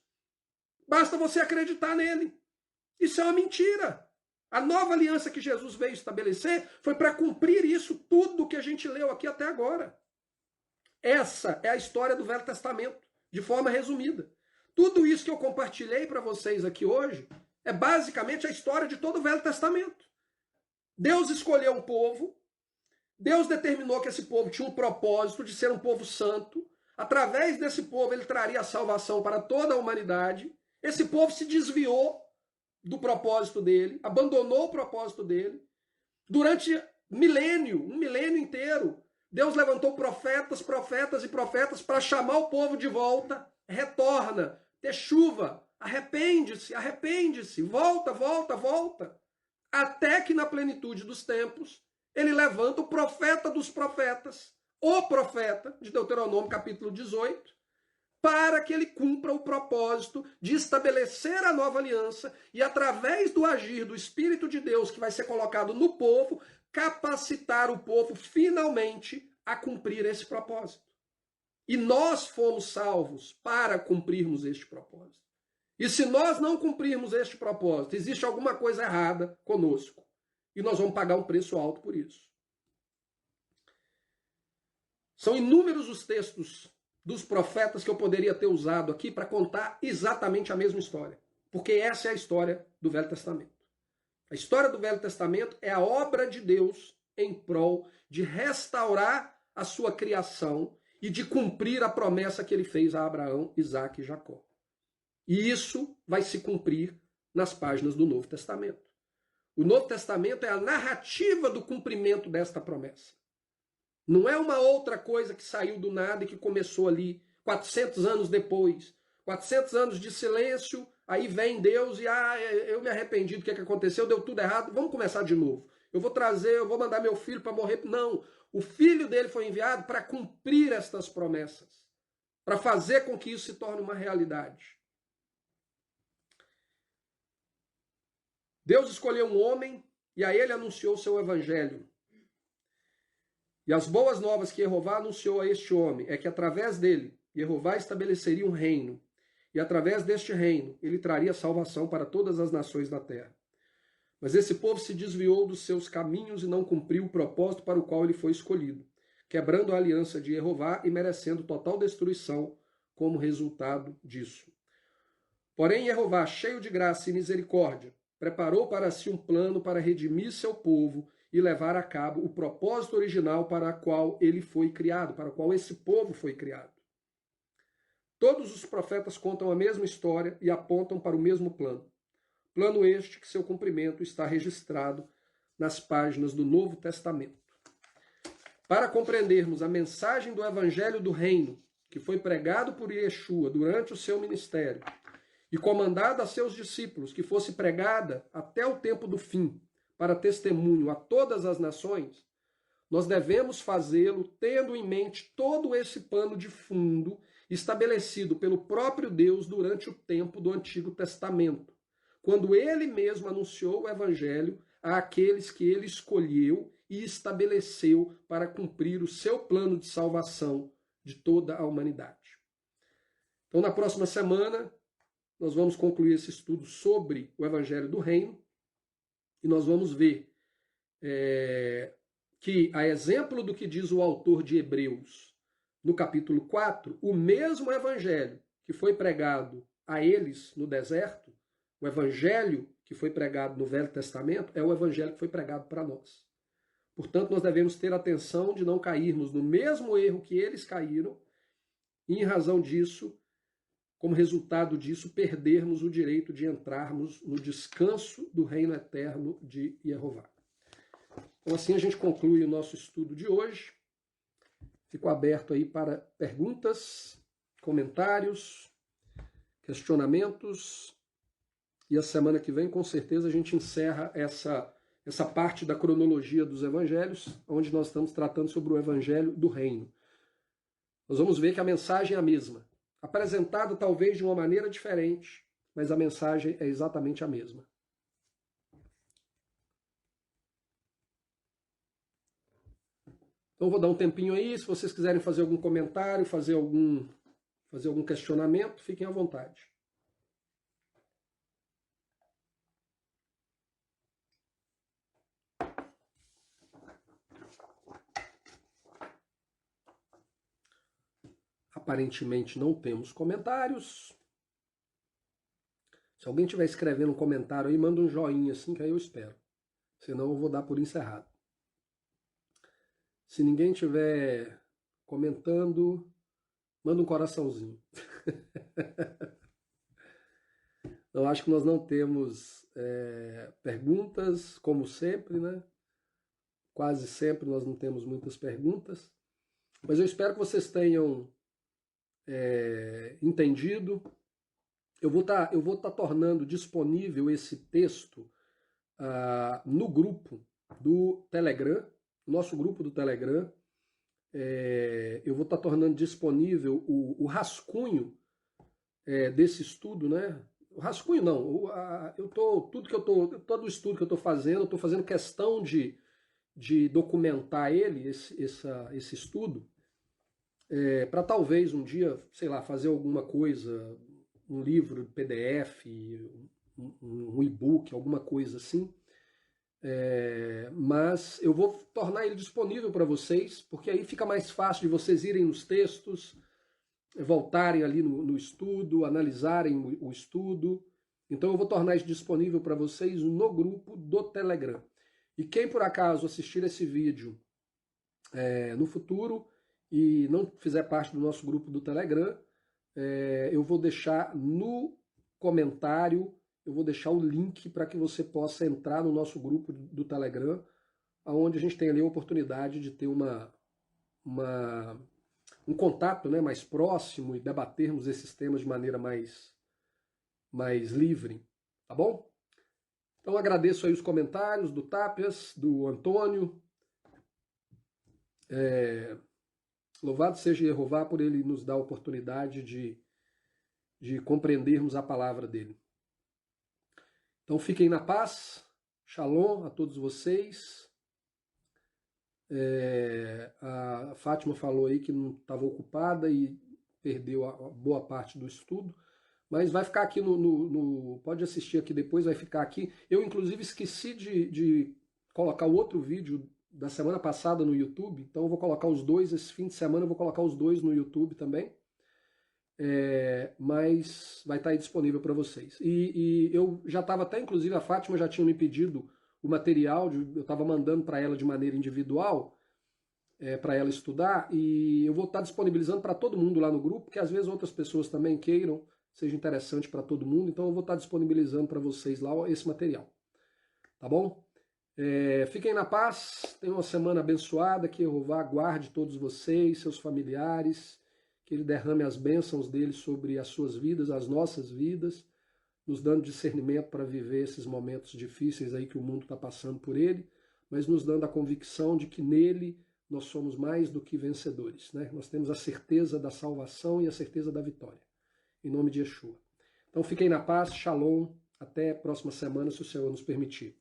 Basta você acreditar nele. Isso é uma mentira. A nova aliança que Jesus veio estabelecer foi para cumprir isso tudo que a gente leu aqui até agora. Essa é a história do Velho Testamento, de forma resumida. Tudo isso que eu compartilhei para vocês aqui hoje é basicamente a história de todo o Velho Testamento. Deus escolheu um povo, Deus determinou que esse povo tinha um propósito de ser um povo santo. Através desse povo ele traria a salvação para toda a humanidade. Esse povo se desviou do propósito dele, abandonou o propósito dele. Durante um milênio inteiro, Deus levantou profetas e profetas para chamar o povo de volta. Retorna, chuva, arrepende-se, volta. Até que na plenitude dos tempos, ele levanta o profeta dos profetas, o profeta de Deuteronômio capítulo 18, para que ele cumpra o propósito de estabelecer a nova aliança e, através do agir do Espírito de Deus que vai ser colocado no povo, capacitar o povo finalmente a cumprir esse propósito. E nós fomos salvos para cumprirmos este propósito. E se nós não cumprirmos este propósito, existe alguma coisa errada conosco. E nós vamos pagar um preço alto por isso. São inúmeros os textos dos profetas que eu poderia ter usado aqui para contar exatamente a mesma história. Porque essa é a história do Velho Testamento. A história do Velho Testamento é a obra de Deus em prol de restaurar a sua criação e de cumprir a promessa que ele fez a Abraão, Isaque e Jacó. E isso vai se cumprir nas páginas do Novo Testamento. O Novo Testamento é a narrativa do cumprimento desta promessa. Não é uma outra coisa que saiu do nada e que começou ali 400 anos depois. 400 anos de silêncio, aí vem Deus e eu me arrependi do que aconteceu, deu tudo errado, vamos começar de novo. Eu vou mandar meu filho para morrer. Não, o filho dele foi enviado para cumprir estas promessas, para fazer com que isso se torne uma realidade. Deus escolheu um homem e a ele anunciou o seu evangelho. E as boas novas que Jeová anunciou a este homem é que através dele, Jeová estabeleceria um reino. E através deste reino, ele traria salvação para todas as nações da terra. Mas esse povo se desviou dos seus caminhos e não cumpriu o propósito para o qual ele foi escolhido, quebrando a aliança de Jeová e merecendo total destruição como resultado disso. Porém, Jeová, cheio de graça e misericórdia, preparou para si um plano para redimir seu povo e levar a cabo o propósito original para o qual ele foi criado, para o qual esse povo foi criado. Todos os profetas contam a mesma história e apontam para o mesmo plano. Plano este que seu cumprimento está registrado nas páginas do Novo Testamento. Para compreendermos a mensagem do Evangelho do Reino, que foi pregado por Yeshua durante o seu ministério, e comandada a seus discípulos que fosse pregada até o tempo do fim, para testemunho a todas as nações, nós devemos fazê-lo tendo em mente todo esse pano de fundo estabelecido pelo próprio Deus durante o tempo do Antigo Testamento, quando ele mesmo anunciou o Evangelho àqueles que ele escolheu e estabeleceu para cumprir o seu plano de salvação de toda a humanidade. Então, na próxima semana, nós vamos concluir esse estudo sobre o Evangelho do Reino e nós vamos ver que, a exemplo do que diz o autor de Hebreus, no capítulo 4, o mesmo Evangelho que foi pregado a eles no deserto, o Evangelho que foi pregado no Velho Testamento, é o Evangelho que foi pregado para nós. Portanto, nós devemos ter atenção de não cairmos no mesmo erro que eles caíram e, em razão disso, como resultado disso, perdermos o direito de entrarmos no descanso do reino eterno de Jeová. Então, assim a gente conclui o nosso estudo de hoje. Fico aberto aí para perguntas, comentários, questionamentos. E a semana que vem, com certeza, a gente encerra essa parte da cronologia dos evangelhos, onde nós estamos tratando sobre o evangelho do reino. Nós vamos ver que a mensagem é a mesma. Apresentada talvez de uma maneira diferente, mas a mensagem é exatamente a mesma. Então vou dar um tempinho aí, se vocês quiserem fazer algum comentário, fazer algum questionamento, fiquem à vontade. Aparentemente não temos comentários. Se alguém estiver escrevendo um comentário aí, manda um joinha assim, que aí eu espero. Senão eu vou dar por encerrado. Se ninguém estiver comentando, manda um coraçãozinho. Eu acho que nós não temos perguntas, como sempre, né? Quase sempre nós não temos muitas perguntas. Mas eu espero que vocês tenham entendido. Eu vou tá tornando disponível esse texto no grupo do Telegram, nosso grupo do Telegram. Eu vou estar tornando disponível o rascunho desse estudo, né? O rascunho não, todo o estudo que eu estou fazendo questão de documentar ele, esse estudo, para talvez um dia, sei lá, fazer alguma coisa, um livro PDF, um e-book, alguma coisa assim. Mas eu vou tornar ele disponível para vocês, porque aí fica mais fácil de vocês irem nos textos, voltarem ali no estudo, analisarem o estudo. Então eu vou tornar isso disponível para vocês no grupo do Telegram. E quem por acaso assistir esse vídeo no futuro e não fizer parte do nosso grupo do Telegram, eu vou deixar no comentário, eu vou deixar o link para que você possa entrar no nosso grupo do Telegram, onde a gente tem ali a oportunidade de ter um contato, né, mais próximo e debatermos esses temas de maneira mais livre, tá bom? Então agradeço aí os comentários do Tapias, do Antônio. Louvado seja Jeová por ele nos dar a oportunidade de compreendermos a palavra dele. Então fiquem na paz, shalom a todos vocês. A Fátima falou aí que não estava ocupada e perdeu a boa parte do estudo, mas vai ficar aqui pode assistir aqui depois, vai ficar aqui. Eu inclusive esqueci de colocar o outro vídeo da semana passada no YouTube, então eu vou colocar os dois, esse fim de semana eu vou colocar os dois no YouTube também, mas vai estar aí disponível para vocês. E eu já estava até, inclusive a Fátima já tinha me pedido o material, eu estava mandando para ela de maneira individual, para ela estudar, e eu vou estar disponibilizando para todo mundo lá no grupo, porque às vezes outras pessoas também queiram, seja interessante para todo mundo, então eu vou estar disponibilizando para vocês lá esse material, tá bom? Fiquem na paz, tenham uma semana abençoada, que Jeová guarde todos vocês, seus familiares, que Ele derrame as bênçãos dele sobre as suas vidas, as nossas vidas, nos dando discernimento para viver esses momentos difíceis aí que o mundo está passando por ele, mas nos dando a convicção de que nele nós somos mais do que vencedores, né? Nós temos a certeza da salvação e a certeza da vitória, em nome de Yeshua. Então fiquem na paz, shalom, até a próxima semana, se o Senhor nos permitir.